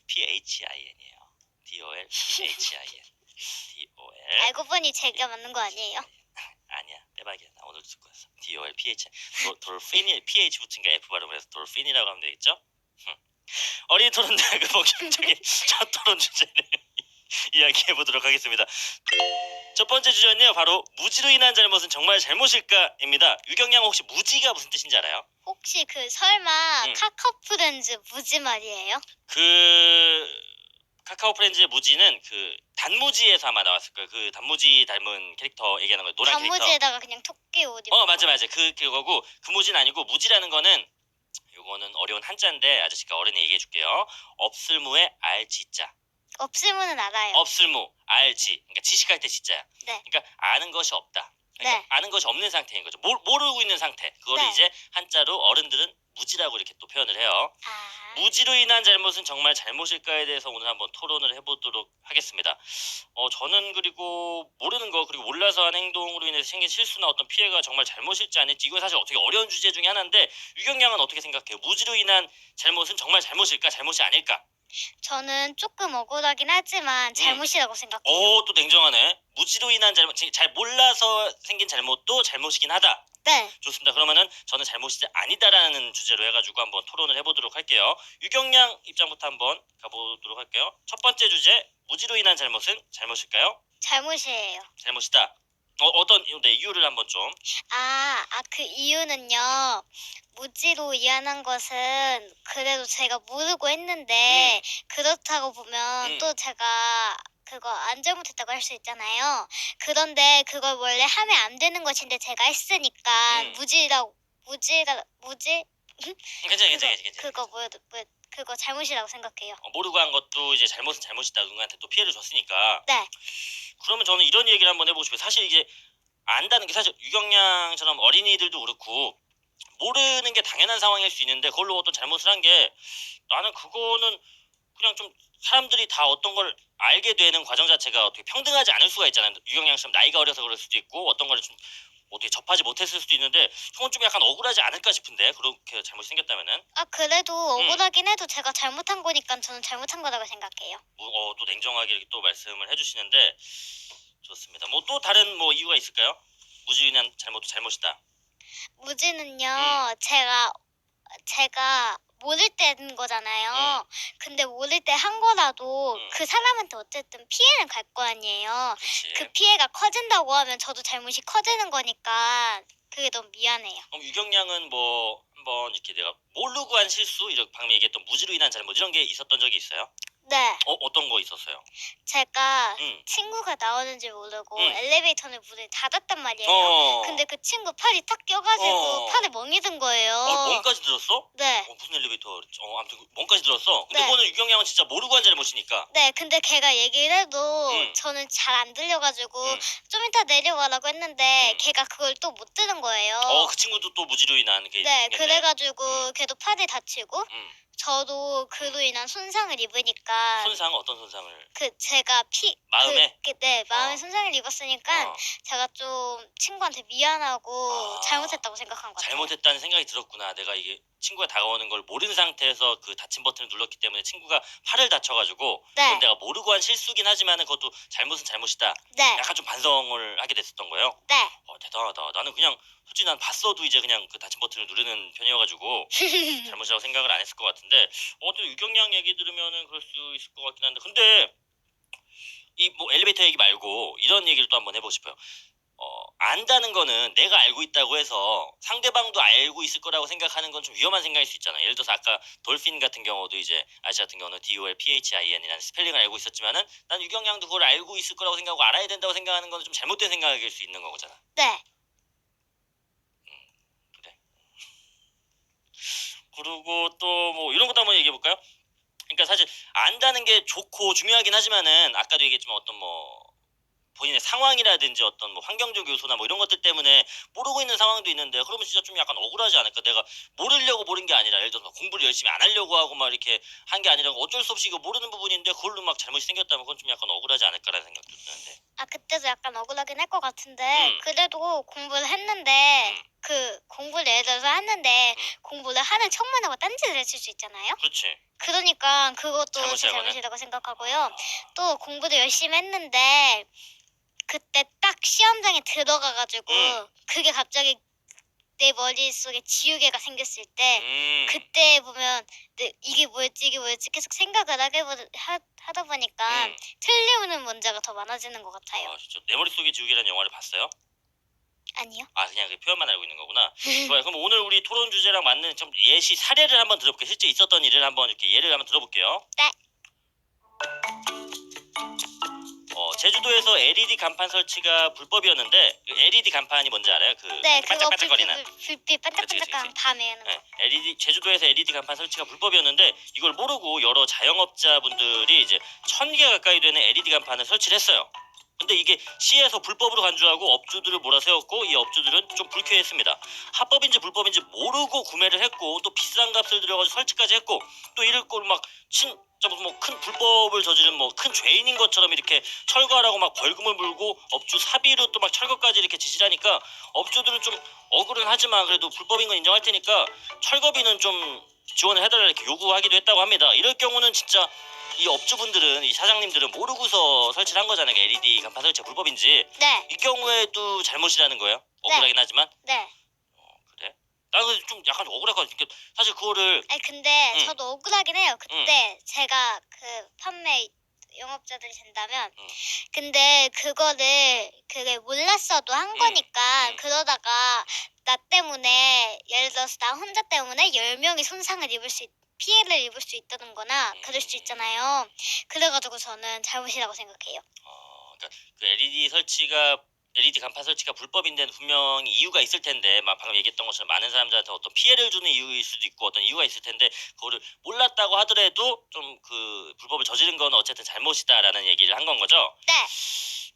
PHIN이에요. DOLPHIN. DOL. 알고 보니 제가 맞는 거 아니에요? 아니야, 빼박이야. 나 오늘 듣고 왔어. DOLPHIN. 돌핀이 PH 붙인 게 F 발음을 해서 돌핀이라고 하면 되겠죠? 어린이 토론 대회 그 본격적인 첫 토론 주제를 이야기해 보도록 하겠습니다. 첫 번째 주제는요, 바로 무지로 인한 잘못은 정말 잘못일까입니다. 유경양 혹시 무지가 무슨 뜻인지 알아요? 혹시 그 설마 응. 카카오프렌즈 무지 말이에요? 그 카카오 프렌즈의 무지는 그 단무지에서 아마 나왔을 거예요. 그 단무지 닮은 캐릭터 얘기하는 거예요. 노란 캐릭터. 단무지에다가 그냥 토끼 옷 입고 맞아. 그거고 그 무지는 아니고 무지라는 거는 요거는 어려운 한자인데 아저씨가 어른이 얘기해 줄게요. 없을무의 알지자. 없으면은 알아요. 없을무 알지. 그러니까 지식할 때 지자야. 네. 그러니까 아는 것이 없다. 그러니까 네. 아는 것이 없는 상태인 거죠. 모르고 있는 상태. 그거를 네. 이제 한자로 어른들은 무지라고 이렇게 또 표현을 해요. 아, 무지로 인한 잘못은 정말 잘못일까에 대해서 오늘 한번 토론을 해보도록 하겠습니다. 저는 그리고 모르는 거 그리고 몰라서 한 행동으로 인해서 생긴 실수나 어떤 피해가 정말 잘못일지 아닐지 이건 사실 어떻게 어려운 주제 중에 하나인데 유경양은 어떻게 생각해요? 무지로 인한 잘못은 정말 잘못일까 잘못이 아닐까? 저는 조금 억울하긴 하지만 잘못이라고 생각해요. 또 냉정하네. 무지로 인한 잘못, 잘 몰라서 생긴 잘못도 잘못이긴 하다. 네. 좋습니다. 그러면은 저는 잘못이 아니다라는 주제로 해가지고 한번 토론을 해보도록 할게요. 유경양 입장부터 한번 가보도록 할게요. 첫 번째 주제, 무지로 인한 잘못은 잘못일까요? 잘못이에요. 잘못이다. 어떤 이유를 한번 좀. 그 이유는요. 무지로 이해한 것은 그래도 제가 모르고 했는데 그렇다고 보면 또 제가 그거 안 잘못했다고 할 수 있잖아요. 그런데 그걸 원래 하면 안 되는 것인데 제가 했으니까 무지 괜찮아. 그거 잘못이라고 생각해요. 모르고 한 것도 이제 잘못은 잘못이다. 누군가한테 또 피해를 줬으니까. 네. 그러면 저는 이런 얘기를 한번 해보고 싶어요. 사실 이제 안다는 게 사실 유경양처럼 어린이들도 그렇고 모르는 게 당연한 상황일 수 있는데 그걸로 어떤 잘못을 한 게 나는 그거는 그냥 좀 사람들이 다 어떤 걸 알게 되는 과정 자체가 어떻게 평등하지 않을 수가 있잖아요. 유경양처럼 나이가 어려서 그럴 수도 있고 어떤 거를 좀 어떻게 접하지 못했을 수도 있는데 그건 좀 약간 억울하지 않을까 싶은데 그렇게 잘못이 생겼다면은 그래도 억울하긴 해도 제가 잘못한 거니까 저는 잘못한 거라고 생각해요. 또 냉정하게 이렇게 또 말씀을 해주시는데 좋습니다. 뭐 또 다른 뭐 이유가 있을까요? 무지인한 잘못도 잘못이다. 무지는요, 제가 모를 때인 거잖아요. 근데 모를 때 한 거라도 그 사람한테 어쨌든 피해는 갈 거 아니에요. 그렇지. 그 피해가 커진다고 하면 저도 잘못이 커지는 거니까 그게 너무 미안해요. 그럼 유경량은 뭐 한번 이렇게 내가 모르고 한 실수, 이렇게 방금 얘기했던 무지로 인한 잘못 이런 게 있었던 적이 있어요? 네, 어떤 거 있었어요? 제가 응. 친구가 나오는지 모르고 응. 엘리베이터는 문을 닫았단 말이에요. 어. 근데 그 친구 팔이 탁 껴가지고 어. 팔에 멍이 든 거예요. 멍까지 들었어? 네. 무슨 엘리베이터? 아무튼 멍까지 들었어. 근데 네. 그거는 유경량은 진짜 모르고 한 잘못이니까. 네, 근데 걔가 얘기를 해도 응. 저는 잘 안 들려가지고 응. 좀 이따 내려와라고 했는데 응. 걔가 그걸 또 못 들은 거예요. 그 친구도 또 무지로 인한 게 네, 생겼네. 그래가지고 걔도 팔이 다치고 응. 저도 그로 인한 손상을 입으니까 손상 어떤 손상을? 제가 마음에? 네, 마음에 어. 손상을 입었으니까 어. 제가 좀 친구한테 미안하고 아. 잘못했다고 생각한 것 같아요. 잘못했다는 생각이 들었구나. 내가 이게 친구가 다가오는 걸 모르는 상태에서 그 닫힌 버튼을 눌렀기 때문에 친구가 팔을 다쳐가지고 네. 그건 내가 모르고 한 실수긴 하지만은 그것도 잘못은 잘못이다. 네, 약간 좀 반성을 하게 됐었던 거예요. 네. 대단하다. 나는 그냥 솔직히 난 봤어도 이제 그냥 그 닫힌 버튼을 누르는 편이어가지고 잘못이라고 생각을 안 했을 것 같은데 또 유경량 얘기 들으면은 그럴 수 있을 것 같긴 한데 근데 이 뭐 엘리베이터 얘기 말고 이런 얘기를 또 한번 해보고 싶어요. 안다는 거는 내가 알고 있다고 해서 상대방도 알고 있을 거라고 생각하는 건 좀 위험한 생각일 수 있잖아. 예를 들어서 아까 돌핀 같은 경우도 이제 아저씨 같은 경우는 DOLPHIN이라는 스펠링을 알고 있었지만은 난 유경량도 그걸 알고 있을 거라고 생각하고 알아야 된다고 생각하는 건 좀 잘못된 생각일 수 있는 거잖아. 네. 그래. 그리고 또 뭐 이런 것도 한번 얘기해 볼까요? 그러니까 사실 안다는 게 좋고 중요하긴 하지만은 아까도 얘기했지만 어떤 뭐 본인의 상황이라든지 어떤 뭐 환경적 요소나 뭐 이런 것들 때문에 모르고 있는 상황도 있는데 그러면 진짜 좀 약간 억울하지 않을까? 내가 모르려고 모른 게 아니라 예를 들어서 막 공부를 열심히 안 하려고 하고 막 이렇게 한 게 아니라 어쩔 수 없이 이거 모르는 부분인데 그걸로 막 잘못이 생겼다면 그건 좀 약간 억울하지 않을까라는 생각도 드는데. 그때도 약간 억울하긴 할 것 같은데 음. 그래도 공부를 했는데 음. 공부를 예를 들어서 했는데 음. 공부를 하는 척만 하고 딴짓을 했을 수 있잖아요. 그렇지. 그러니까 그것도 제 잘못이라고 하네. 잘못이라고 생각하고요. 또 공부를 열심히 했는데 그때 딱 시험장에 들어가가지고 그게 갑자기 내 머릿속에 지우개가 생겼을 때 그때 보면 이게 뭐였지 계속 생각을 하다 보니까 틀리는 문제가 더 많아지는 것 같아요. 진짜 내 머릿속에 지우개라는 영화를 봤어요? 아니요? 그냥 그 표현만 알고 있는 거구나. 좋아요. 그럼 오늘 우리 토론 주제랑 맞는 좀 예시 사례를 한번 들어볼게요. 실제 있었던 일을 한번 이렇게 예를 한번 들어볼게요. 네. 제주도에서 LED 간판 설치가 불법이었는데 그 LED 간판이 뭔지 알아요? 네, 그거 반짝반짝거리는. 불빛 반짝반짝한 그치. 밤에 하는 거. 네, 제주도에서 LED 간판 설치가 불법이었는데 이걸 모르고 여러 자영업자분들이 이제 1,000개 가까이 되는 LED 간판을 설치를 했어요. 근데 이게 시에서 불법으로 간주하고 업주들을 몰아세웠고 이 업주들은 좀 불쾌했습니다. 합법인지 불법인지 모르고 구매를 했고 또 비싼 값을 들여가지고 설치까지 했고 또 이럴 걸 막 진짜 무슨 뭐 큰 불법을 저지른 뭐 큰 죄인인 것처럼 이렇게 철거하라고 막 벌금을 물고 업주 사비로 또 막 철거까지 이렇게 지시하니까 업주들은 좀 억울은 하지만 그래도 불법인 건 인정할 테니까 철거비는 좀 지원을 해달라 이렇게 요구하기도 했다고 합니다. 이럴 경우는 진짜 이 업주분들은 이 사장님들은 모르고서 설치를 한 거잖아요. LED 간판 설치가 불법인지. 네. 이 경우에도 잘못이라는 거예요. 억울하긴 하지만. 네. 그래? 나는 좀 약간 억울했거든. 사실 그거를 근데 응. 저도 억울하긴 해요. 그때 제가 판매 영업자들이 된다면 근데 그게 몰랐어도 한 거니까 그러다가 나 때문에 예를 들어서 나 혼자 때문에 10명이 손상을 피해를 입을 수 있다는 거나 그럴 수 있잖아요. 그래가지고 저는 잘못이라고 생각해요. 그러니까 그 LED 간판 설치가 불법인데 분명히 이유가 있을 텐데 막 방금 얘기했던 것처럼 많은 사람들한테 어떤 피해를 주는 이유일 수도 있고 어떤 이유가 있을 텐데 그거를 몰랐다고 하더라도 좀 그 불법을 저지른 건 어쨌든 잘못이다라는 얘기를 한 건 거죠. 네.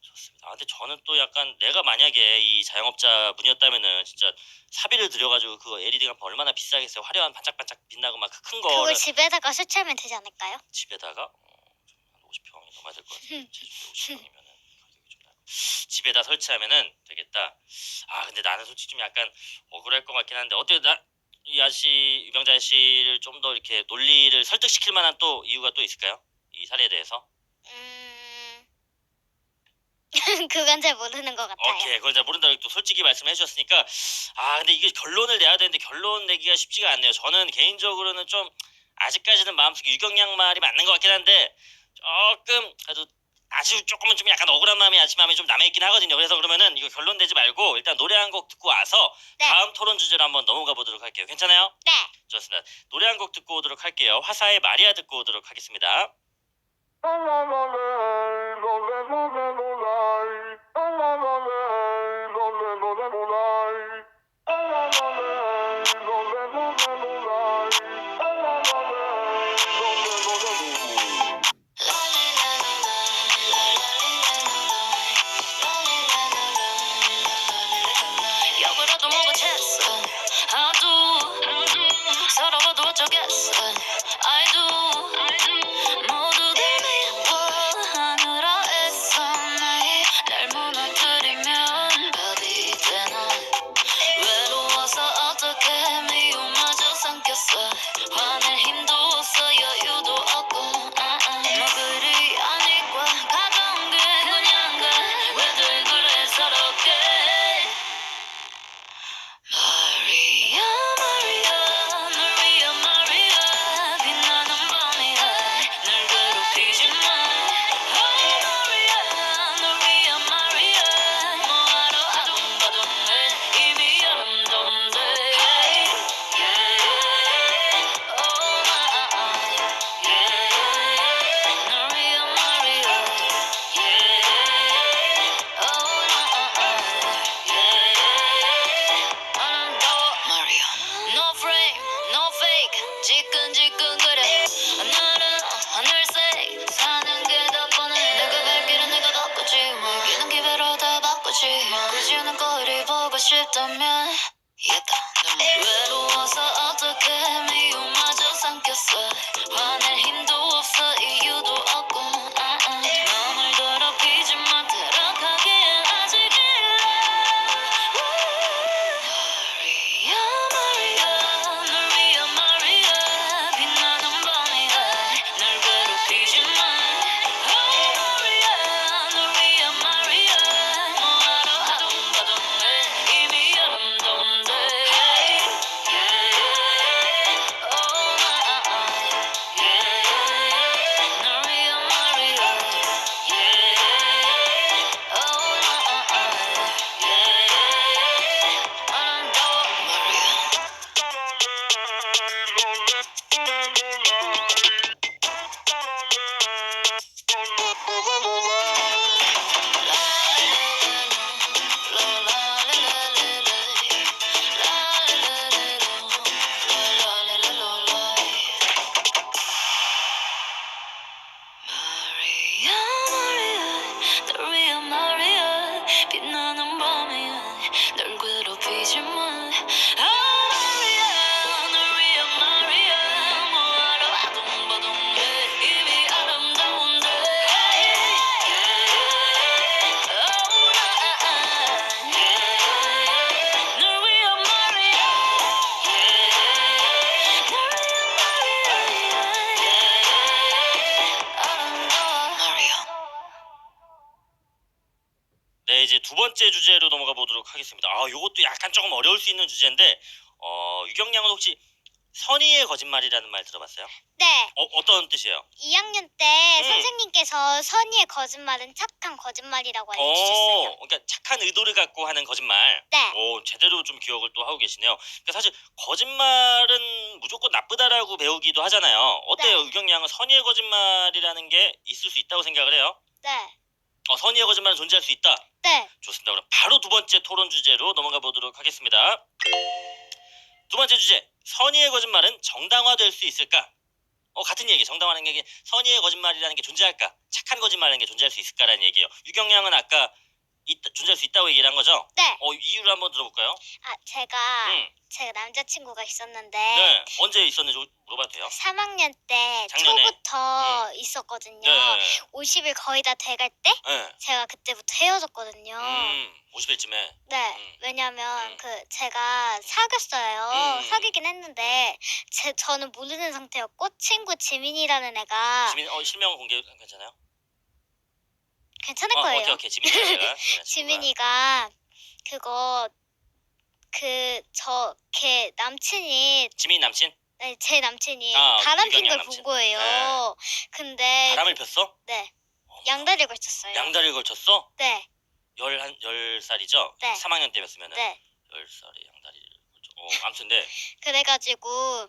좋습니다. 근데 저는 또 약간 내가 만약에 이 자영업자 분이었다면은 진짜 사비를 들여가지고 그 LED 간판 얼마나 비싸겠어요. 화려한 반짝반짝 빛나고 막 큰 그걸 거를 집에다가 설치하면 되지 않을까요? 집에다가 한 50평이 넘어야 될 것 같아요. 제주도 50평이면은 가격이 좀 나고 집에다 설치하면은 되겠다. 근데 나는 솔직히 좀 약간 억울할 것 같긴 한데 어때요? 이 아저씨 유병자 아저씨를 좀 더 이렇게 논리를 설득시킬 만한 또 이유가 또 있을까요? 이 사례에 대해서? 그건 잘 모르는 것 같아요. 오케이, 그걸 잘 모른다고 또 솔직히 말씀해 주셨으니까 근데 이게 결론을 내야 되는데 결론 내기가 쉽지가 않네요. 저는 개인적으로는 좀 아직까지는 마음속에 유경양 말이 맞는 것 같긴 한데 조금 그래도 아주 조금은 좀 약간 억울한 마음이 아직 마음에 좀 남아있긴 하거든요. 그래서 그러면은 이거 결론 내지 말고 일단 노래 한 곡 듣고 와서 네. 다음 토론 주제로 한번 넘어가 보도록 할게요. 괜찮아요? 네. 좋습니다. 노래 한 곡 듣고 오도록 할게요. 화사의 마리아 듣고 오도록 하겠습니다. 역으로도 뭐가 챘어 I do 서러워도 어쩌겠어 I do 모두들 미워하느라 애써 날 무너뜨리면 밥이 되나 외로워서 어떻게 미움마저 삼켰어 화낼 힘도 없어 여유도 없고 뭐 그리 아니까 가까운 게 그냥 가 왜들 그래 서럽게 마리아 마리아 널 위한 마리아 빛나는 밤이야 날 괴롭히지 마 Oh 마리아 널 위한 마리아 뭐하러 아둥바둥해 이미 아름다운데 Hey yeah Oh my yeah 널 위한 마리아 Yeah Oh yeah 아름다워 마리아 No frame, no fake 지끈지끈거려 하늘은 하늘색 사는 게 더 뻔해 내가 갈 길은 내가 걷겠지 먹이는 기회로 다 바꾸지 굳이 는 거리 보고 싶다면 외로워서 어떻게 미움마저 삼켰어 화낼 힘도 없어 이유도 없고 마음을 더럽히지 마 들어가기엔 아직 일러 마리아 마리아 널 위한 마리아 빛나는 밤이야 날 괴롭히지 마 Oh 마리아 널 위한 마리아 뭐하러 아둥바둥해 이미 아름다운데 Hey yeah Oh my yeah 널 위한 마리아 Yeah Oh yeah 아름다워 마리아 마리아 마리아 널 위한 마리아 빛나는 밤이야 널 괴롭히지 마 아 마리아 널 위한 마리아 뭐하러 아둥바둥해 이미 아름다운데 Hey yeah Oh yeah 널 위한 마리아 Yeah 널 위한 마리아 아름다워 마리아 네, 이제 두 번째 주제로 넘어가 보도록 하겠습니다. 요것도 약간 조금 어려울 수 있는 주제인데 유경양은 혹시 선의의 거짓말이라는 말 들어봤어요? 네 어떤 뜻이에요? 2학년 때 음. 선생님께서 선의의 거짓말은 착한 거짓말이라고 알려주셨어요. 그러니까 착한 의도를 갖고 하는 거짓말. 네. 제대로 좀 기억을 또 하고 계시네요. 그러니까 사실 거짓말은 무조건 나쁘다라고 배우기도 하잖아요. 어때요? 네. 유경양은 선의의 거짓말이라는 게 있을 수 있다고 생각을 해요? 네. 선의의 거짓말은 존재할 수 있다. 네. 좋습니다. 그럼 바로 두 번째 토론 주제로 넘어가 보도록 하겠습니다. 두 번째 주제, 선의의 거짓말은 정당화될 수 있을까? 같은 얘기, 정당화하는 얘기, 선의의 거짓말이라는 게 존재할까? 착한 거짓말이라는 게 존재할 수 있을까라는 얘기예요. 유경양은 아까 존재할 수 있다고 얘기를 한 거죠? 네. 이유를 한번 들어볼까요? 제가 남자친구가 있었는데 네. 언제 있었는지 물어봐도 돼요? 3학년 때 작년에? 초부터 있었거든요. 네. 50일 거의 다 돼갈 때 네. 제가 그때부터 헤어졌거든요. 50일쯤에. 네, 왜냐면 음. 제가 사귀었어요. 음. 사귀긴 했는데 저는 모르는 상태였고 친구 지민이라는 애가 지민 실명 공개 괜찮아요? 괜찮을 거예요. 오케이 지민이가 지민이가 그거 걔 남친이 지민 남친 네, 제 남친이 아, 바람 핀 유경양 걸 남친. 본 거예요. 근데 바람을 폈어? 네 양다리 걸쳤어요. 양다리를 걸쳤어? 네, 10살이죠? 네. 3학년 때였으면은 네. 10살에 양다리를 걸쳐. 아무튼 네. 그래가지고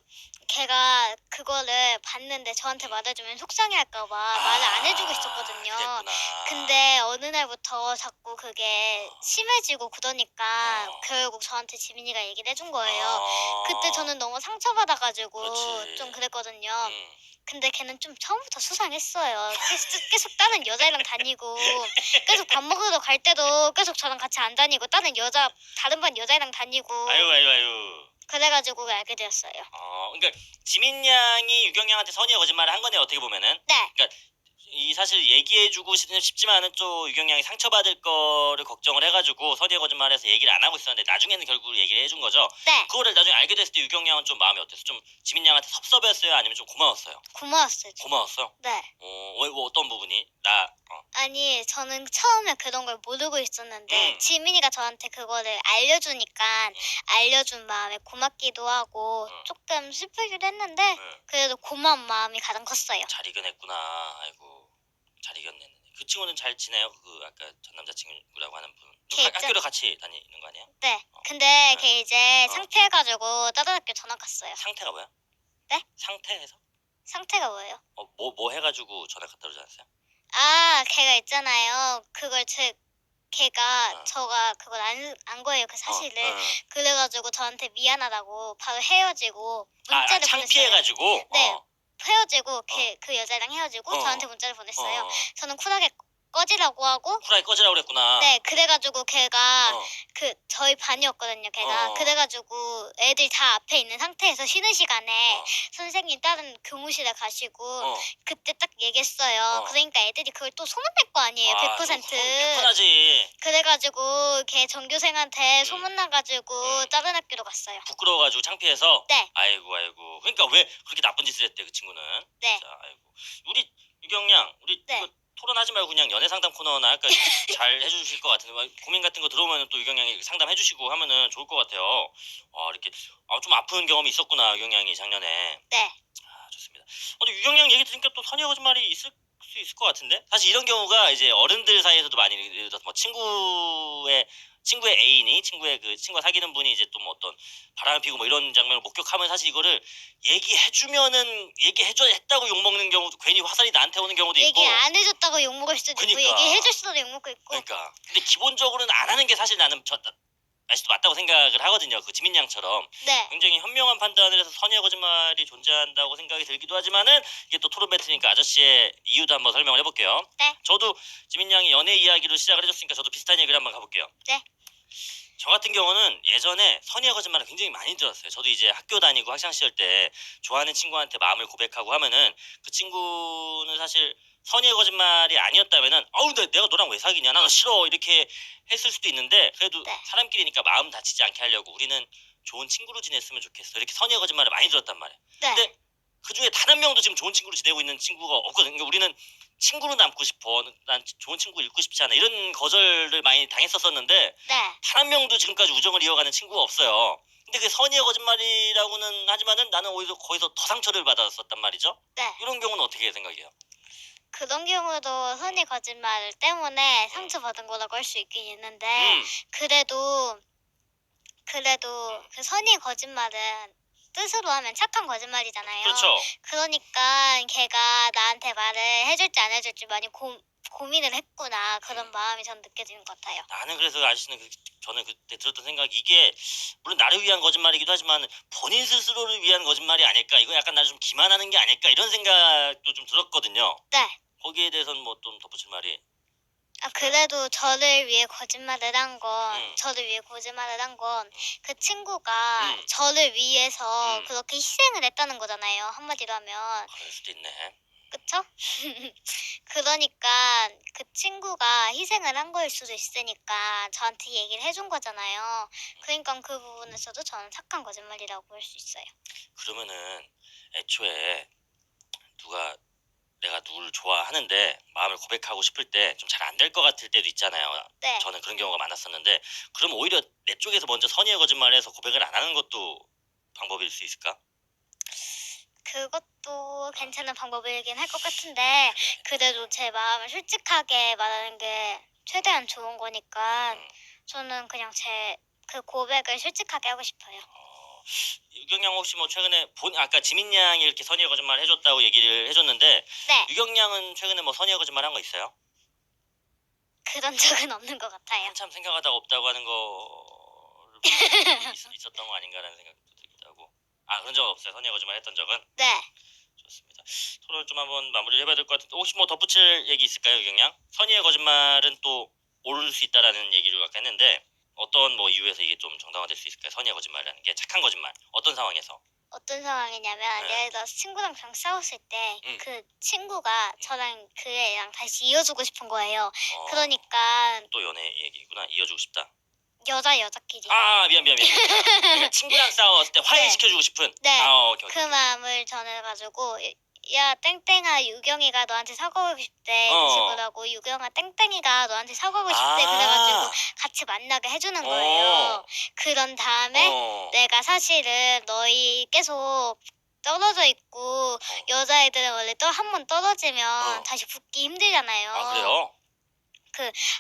걔가 그거를 봤는데 저한테 말해주면 속상해할까봐 말을 안 해주고 있었거든요. 그랬구나. 근데 어느 날부터 자꾸 그게 심해지고 그러니까 어. 결국 저한테 지민이가 얘기를 해준 거예요. 어. 그때 저는 너무 상처받아가지고 그렇지. 좀 그랬거든요. 음. 근데 걔는 좀 처음부터 수상했어요. 계속 다른 여자애랑 다니고 계속 밥 먹으러 갈 때도 계속 저랑 같이 안 다니고 다른 반 여자애랑 다니고 아유. 그래가지고 알게 되었어요. 그러니까 지민 양이 유경 양한테 선의의 거짓말을 한 거네 어떻게 보면은. 네, 이 사실 얘기해주고 싶지만은 또 유경 양이 상처받을 거를 걱정을 해가지고 선의의 거짓말해서 얘기를 안 하고 있었는데 나중에는 결국 얘기를 해준 거죠. 네, 그거를 나중에 알게 됐을 때 유경 양은 좀 마음이 어땠어? 좀 지민 양한테 섭섭했어요? 아니면 좀 고마웠어요? 고마웠어요. 고마웠어? 네. 왜 어떤 부분이? 아니 저는 처음에 그런 걸 모르고 있었는데 지민이가 저한테 그거를 알려주니까 알려준 마음에 고맙기도 하고 조금 슬프기도 했는데 그래도 고마운 마음이 가장 컸어요. 잘 이겨냈구나. 아이고 잘 이겼네. 그 친구는 잘 지내요? 그 아까 전 남자친구라고 하는 분. 걔 있죠? 학교를 같이 다니는 거 아니야? 네. 근데 걔 이제 어. 상태해가지고 다른 학교 전학 갔어요. 상태가 뭐야? 네? 상태에서? 상태가 뭐예요? 뭐 해가지고 전화 갖다 오지 않았어요? 아, 걔가 있잖아요. 걔가 어. 저가 그걸 안 거예요. 그 사실을. 어. 그래가지고 저한테 미안하다고 바로 헤어지고 문자를 보냈어요. 창피해가지고. 네. 헤어지고 그 여자랑 헤어지고 어. 저한테 문자를 보냈어요. 어. 저는 쿨하게 꺼지라고 하고 후라이 꺼지라고 그랬구나. 네 그래가지고 걔가 어. 저희 반이었거든요. 걔가 어. 그래가지고 애들 다 앞에 있는 상태에서 쉬는 시간에 어. 선생님 다른 교무실에 가시고 어. 그때 딱 얘기했어요. 어. 그러니까 애들이 그걸 또 소문낼 거 아니에요. 100%. 불편하지. 그래가지고 걔 전교생한테 소문나가지고 음. 다른 학교로 갔어요. 부끄러워가지고 창피해서. 네. 아이고. 그러니까 왜 그렇게 나쁜 짓을 했대 그 친구는. 네. 자, 아이고. 우리 유경양 우리 네. 이거 토론하지 말고 그냥 연애 상담 코너나 할까 잘 해주실 것 같은데 고민 같은 거 들어오면 또 유경양이 상담해주시고 하면은 좋을 것 같아요. 이렇게 좀 아픈 경험이 있었구나 유경양이 작년에. 네. 좋습니다. 근데 유경양 얘기 들으니까 또 선의 거짓말이 있을 수 있을 것 같은데 사실 이런 경우가 이제 어른들 사이에서도 많이 예를 들어서 뭐 친구의 애인이 친구가 사귀는 분이 이제 또 뭐 어떤 바람을 피고 뭐 이런 장면을 목격하면 사실 이거를 얘기했다고 욕먹는 경우도 괜히 화살이 나한테 오는 경우도 있고. 얘기 안 해줬다고 욕먹을 수도 있고 그러니까. 얘기해줬어도 욕먹고 있고. 그러니까 근데 기본적으로는 안 하는 게 사실 나는 아직도 맞다고 생각을 하거든요. 그 지민 양처럼 네. 굉장히 현명한 판단을 해서 선의의 거짓말이 존재한다고 생각이 들기도 하지만은 이게 또 토론 배틀이니까 아저씨의 이유도 한번 설명을 해볼게요. 네. 저도 지민 양이 연애 이야기로 시작을 해줬으니까 저도 비슷한 얘기를 한번 가볼게요. 네. 저 같은 경우는 예전에 선의의 거짓말을 굉장히 많이 들었어요. 저도 이제 학교 다니고 학창 시절 때 좋아하는 친구한테 마음을 고백하고 하면은 그 친구는 사실 선의의 거짓말이 아니었다면은 내가 너랑 왜 사귀냐 나 너 싫어 이렇게 했을 수도 있는데 그래도 네. 사람끼리니까 마음 다치지 않게 하려고 우리는 좋은 친구로 지냈으면 좋겠어 이렇게 선의의 거짓말을 많이 들었단 말이에요. 네. 근데 그 중에 단 한 명도 지금 좋은 친구로 지내고 있는 친구가 없거든요. 그러니까 우리는 친구로 남고 싶어. 난 좋은 친구 잃고 싶지 않아. 이런 거절을 많이 당했었었는데 네. 단 한 명도 지금까지 우정을 이어가는 친구가 없어요. 근데 그게 선의의 거짓말이라고는 하지만은 나는 오히려 거기서 더 상처를 받았었단 말이죠. 네. 이런 경우는 어떻게 생각해요? 그런 경우도 선의 거짓말 때문에 상처받은 거라고 할 수 있긴 있는데 그래도 그 선의 거짓말은 뜻으로 하면 착한 거짓말이잖아요. 그렇죠. 그러니까 걔가 나한테 말을 해줄지 안 해줄지 많이 고민을 했구나 그런 마음이 전 느껴지는 것 같아요. 나는 그래서 아저씨는 저는 그때 들었던 생각이 이게 물론 나를 위한 거짓말이기도 하지만 본인 스스로를 위한 거짓말이 아닐까. 이거 약간 나를 좀 기만하는 게 아닐까 이런 생각도 좀 들었거든요. 네. 거기에 대해서는 뭐 좀 덧붙일 말이. 그래도 저를 위해 거짓말을 한 건, 음. 저를 위해 거짓말을 한 건, 그 친구가 음. 저를 위해서 음. 그렇게 희생을 했다는 거잖아요. 한마디로 하면. 그럴 수도 있네. 그쵸? 그러니까 그 친구가 희생을 한 거일 수도 있으니까 저한테 얘기를 해준 거잖아요. 그러니까 그 부분에서도 저는 착한 거짓말이라고 할 수 있어요. 그러면은 애초에 누가 내가 누굴 좋아하는데 마음을 고백하고 싶을 때 좀 잘 안 될 것 같을 때도 있잖아요. 네. 저는 그런 경우가 많았었는데 그럼 오히려 내 쪽에서 먼저 선의의 거짓말을 해서 고백을 안 하는 것도 방법일 수 있을까? 그것도 괜찮은 방법이긴 할 것 같은데 그래도 제 마음을 솔직하게 말하는 게 최대한 좋은 거니까 음. 저는 그냥 제 그 고백을 솔직하게 하고 싶어요. 유경 양 혹시 뭐 최근에 아까 지민 양이 이렇게 선의의 거짓말 해줬다고 얘기를 해줬는데 네, 유경 양은 최근에 뭐 선의의 거짓말 한 거 있어요? 그런 적은 없는 것 같아요. 한참 생각하다가 없다고 하는 거를 있었던 거 아닌가라는 생각도 들기도 하고. 아, 그런 적은 없어요. 선의의 거짓말 했던 적은. 네, 좋습니다. 토론을 좀 한번 마무리를 해봐야 될 것 같은데 혹시 뭐 덧붙일 얘기 있을까요, 유경 양? 선의의 거짓말은 또 옳을 수 있다라는 얘기를 아까 했는데 어떤 뭐 이유에서 이게 좀 정당화될 수 있을까요? 선의의 거짓말이라는 게 착한 거짓말. 어떤 상황에서? 어떤 상황이냐면 네. 예를 들어서 친구랑 저랑 싸웠을 때 음. 그 친구가 저랑 그 애랑 다시 이어주고 싶은 거예요. 어, 그러니까 또 연애 얘기구나. 이어주고 싶다. 여자끼리 미안. 그러니까 친구랑 싸웠을 때 화해시켜주고 싶은. 네. 오케이. 그 마음을 전해가지고 야 땡땡아 유경이가 너한테 사과하고 싶대 그 식으로 하고 유경아 땡땡이가 너한테 사과하고 싶대 그래가지고 같이 만나게 해주는 거예요. 그런 다음에 내가 사실은 너희 계속 떨어져 있고 여자애들은 원래 또 한 번 떨어지면 다시 붙기 힘들잖아요. 아, 그래요?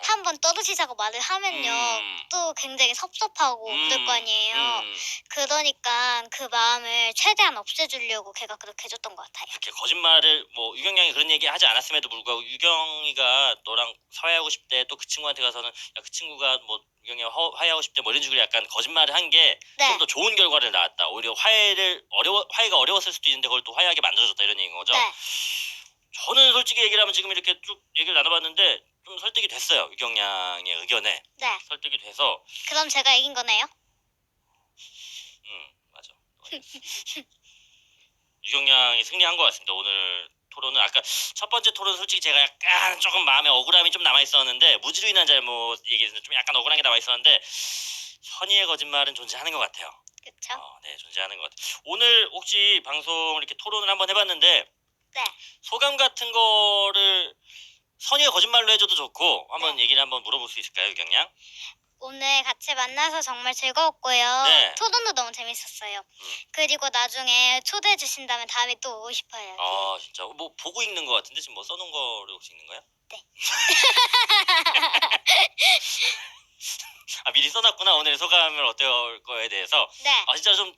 한 번 떨어지자고 말을 하면요 또 굉장히 섭섭하고 그럴 거 아니에요. 그러니까 그 마음을 최대한 없애주려고 걔가 그렇게 해줬던 것 같아요. 이렇게 거짓말을 뭐 유경 양이 그런 얘기 하지 않았음에도 불구하고 유경이가 너랑 화해하고 싶대 또 그 친구한테 가서는 야 그 친구가 뭐 유경이와 화해하고 싶대 뭐 이런 식으로 약간 거짓말을 한 게 좀 네. 더 좋은 결과를 낳았다. 오히려 화해가 어려웠을 수도 있는데 그걸 또 화해하게 만들어줬다 이런 얘기인 거죠. 네. 저는 솔직히 얘기를 하면 지금 이렇게 쭉 얘기를 나눠봤는데 좀 설득이 됐어요. 유경 양의 의견에 네. 설득이 돼서 그럼 제가 이긴 거네요? 맞아. 유경 양이 승리한 것 같습니다. 오늘 토론은 아까 첫 번째 토론 솔직히 제가 약간 조금 마음에 억울함이 좀 남아 있었는데 무지로 인한 잘못 얘기해서 좀 약간 억울한 게 남아 있었는데 선의의 거짓말은 존재하는 것 같아요. 그쵸? 네, 존재하는 것 같아요. 오늘 혹시 방송 이렇게 토론을 한번 해봤는데 네. 소감 같은 거를 선의의 거짓말로 해줘도 좋고 한번 네. 얘기를 한번 물어볼 수 있을까요, 유경 양? 오늘 같이 만나서 정말 즐거웠고요. 네. 토론도 너무 재밌었어요. 그리고 나중에 초대해 주신다면 다음에 또 오고 싶어요. 진짜 뭐 보고 읽는 것 같은데 지금 뭐 써놓은 거를 혹시 읽는 거야? 네. 미리 써놨구나. 오늘 소감을 어떨 거에 대해서. 네. 진짜 좀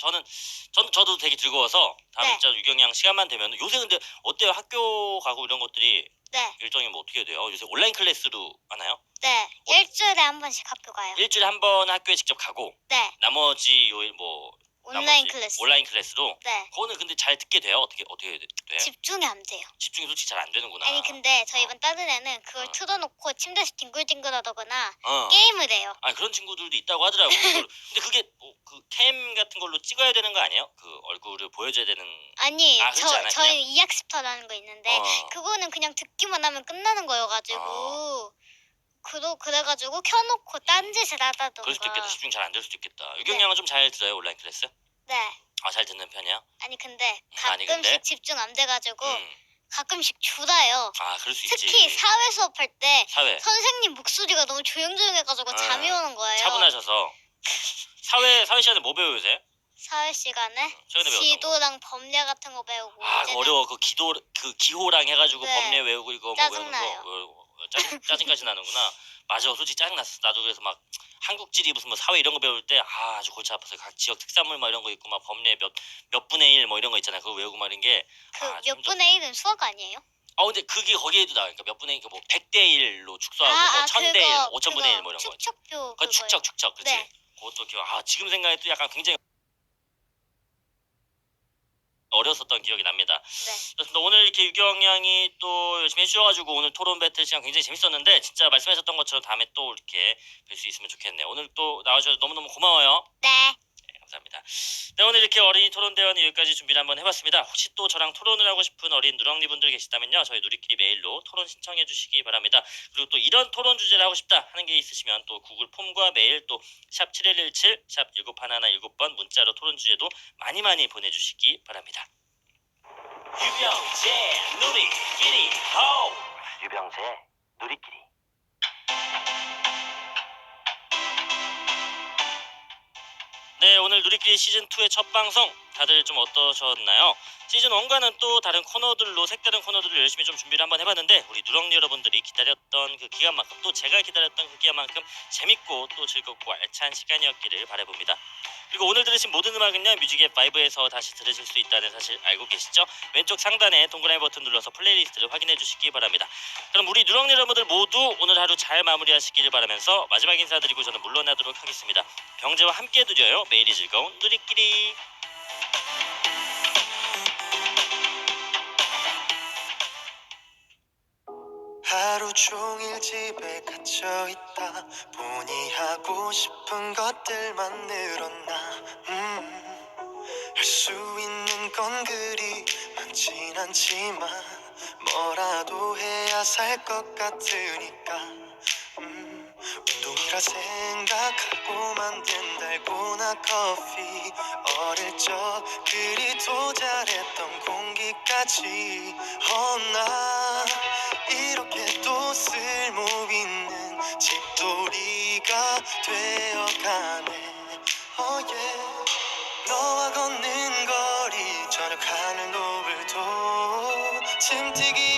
저도 되게 즐거워서 다음에 네. 진짜 유경 양 시간만 되면 요새 근데 어때요? 학교 가고 이런 것들이 네. 일정이 뭐 어떻게 돼요? 요새 온라인 클래스로 하나요? 네. 일주일에 한 번씩 학교 가요. 일주일에 한 번 학교에 직접 가고 네. 나머지 요일 뭐 온라인 나머지 클래스. 온라인 클래스로. 네. 그거는 근데 잘 듣게 돼요? 어떻게 돼요? 집중이 안 돼요. 집중이 솔직히 잘 안 되는구나. 아니 근데 저희 반 다른 애는 그걸 틀어놓고 침대에서 뒹굴뒹굴하다거나 게임을 해요. 그런 친구들도 있다고 하더라고. 근데 그게 뭐 그 캠 같은 걸로 찍어야 되는 거 아니에요? 그 얼굴을 보여줘야 되는. 아니에요. 그렇지 않아요? 저희 이학습터라는 거 있는데 어. 그거는 그냥 듣기만 하면 끝나는 거여가지고 그래가지고 켜놓고 딴짓을 하다던가. 그럴 수도 있겠다. 집중 잘 안 될 수도 있겠다. 유경 네. 양은 좀 잘 들어요 온라인 클래스? 네. 잘 듣는 편이야? 아니 근데 아니, 가끔씩 근데? 집중 안 돼가지고 음. 가끔씩 졸아요. 그럴 수 있지. 특히 사회 수업할 때 사회. 선생님 목소리가 너무 조용조용해가지고 잠이 오는 거예요. 차분하셔서. 사회 시간에 뭐 배우세요? 사회 시간에 최근에 배웠던 지도랑 법례 같은 거 배우고 그거 이제는 어려워. 그 기호랑 해가지고 네. 법례 외우고 이거 뭐 짜증나요. 외우는 거 짜증까지 나는구나. 맞아, 솔직히 짜증났어. 나도 그래서 막 한국지리 무슨 뭐 사회 이런 거 배울 때 아주 골치 아파서 각 지역 특산물 막 이런 거 있고 막 법례 몇 분의 1 뭐 이런 거 있잖아요. 그거 외우고 말인 게. 몇 분의 1은 수학 아니에요? 근데 그게 거기에도 나와. 그러니까 몇 분의 1, 뭐 100대 1로 축소하고 뭐 1000대 1, 5000분의 1 뭐 이런 거. 축척표 그 축척, 그렇지. 네. 그것도 지금 생각해도 약간 굉장히 어려웠었던 기억이 납니다. 네. 그렇습니다. 오늘 이렇게 유경 양이 또 열심히 해주셔가지고 오늘 토론 배틀 시간 굉장히 재밌었는데 진짜 말씀하셨던 것처럼 다음에 또 이렇게 뵐 수 있으면 좋겠네요. 오늘 또 나와주셔서 너무너무 고마워요. 네. 감사합니다. 네, 오늘 이렇게 어린이 토론 대회는 여기까지 준비를 한번 해봤습니다. 혹시 또 저랑 토론을 하고 싶은 어린 누렁니 분들 계시다면요, 저희 누리끼리 메일로 토론 신청해 주시기 바랍니다. 그리고 또 이런 토론 주제를 하고 싶다 하는 게 있으시면 또 구글 폼과 메일 또 샵 7117, 샵 1911 7번 문자로 토론 주제도 많이 보내주시기 바랍니다. 유병재 누리끼리 호. 유병재 누리끼리. 네, 오늘 누리끼리 시즌2의 첫 방송 다들 좀 어떠셨나요? 시즌1과는 또 다른 코너들로 색다른 코너들을 열심히 좀 준비를 한번 해봤는데 우리 누렁니 여러분들이 기다렸던 그 기간만큼 또 제가 기다렸던 그 기간만큼 재밌고 또 즐겁고 알찬 시간이었기를 바라봅니다. 그리고 오늘 들으신 모든 음악은요 뮤직앱 5에서 다시 들으실 수 있다는 사실 알고 계시죠? 왼쪽 상단에 동그라미 버튼 눌러서 플레이리스트를 확인해 주시기 바랍니다. 그럼 우리 누렁니 여러분들 모두 오늘 하루 잘 마무리하시기를 바라면서 마지막 인사드리고 저는 물러나도록 하겠습니다. 병재와 함께 드려요 매일이 즐거운 누리끼리. 하루 종일 집에 갇혀 있다 보니 하고 싶은 것들만 늘었나 할 수 있는 건 그리 많진 않지만 뭐라도 해야 살 것 같으니까 운동이라 생각하고 만든 달고나 커피 어릴 적 그리도 잘했던 공기까지 나 이렇게 또 쓸모 있는 집돌이가 되어가네 너와 걷는 거리 저녁 하늘 노을도 틈튀기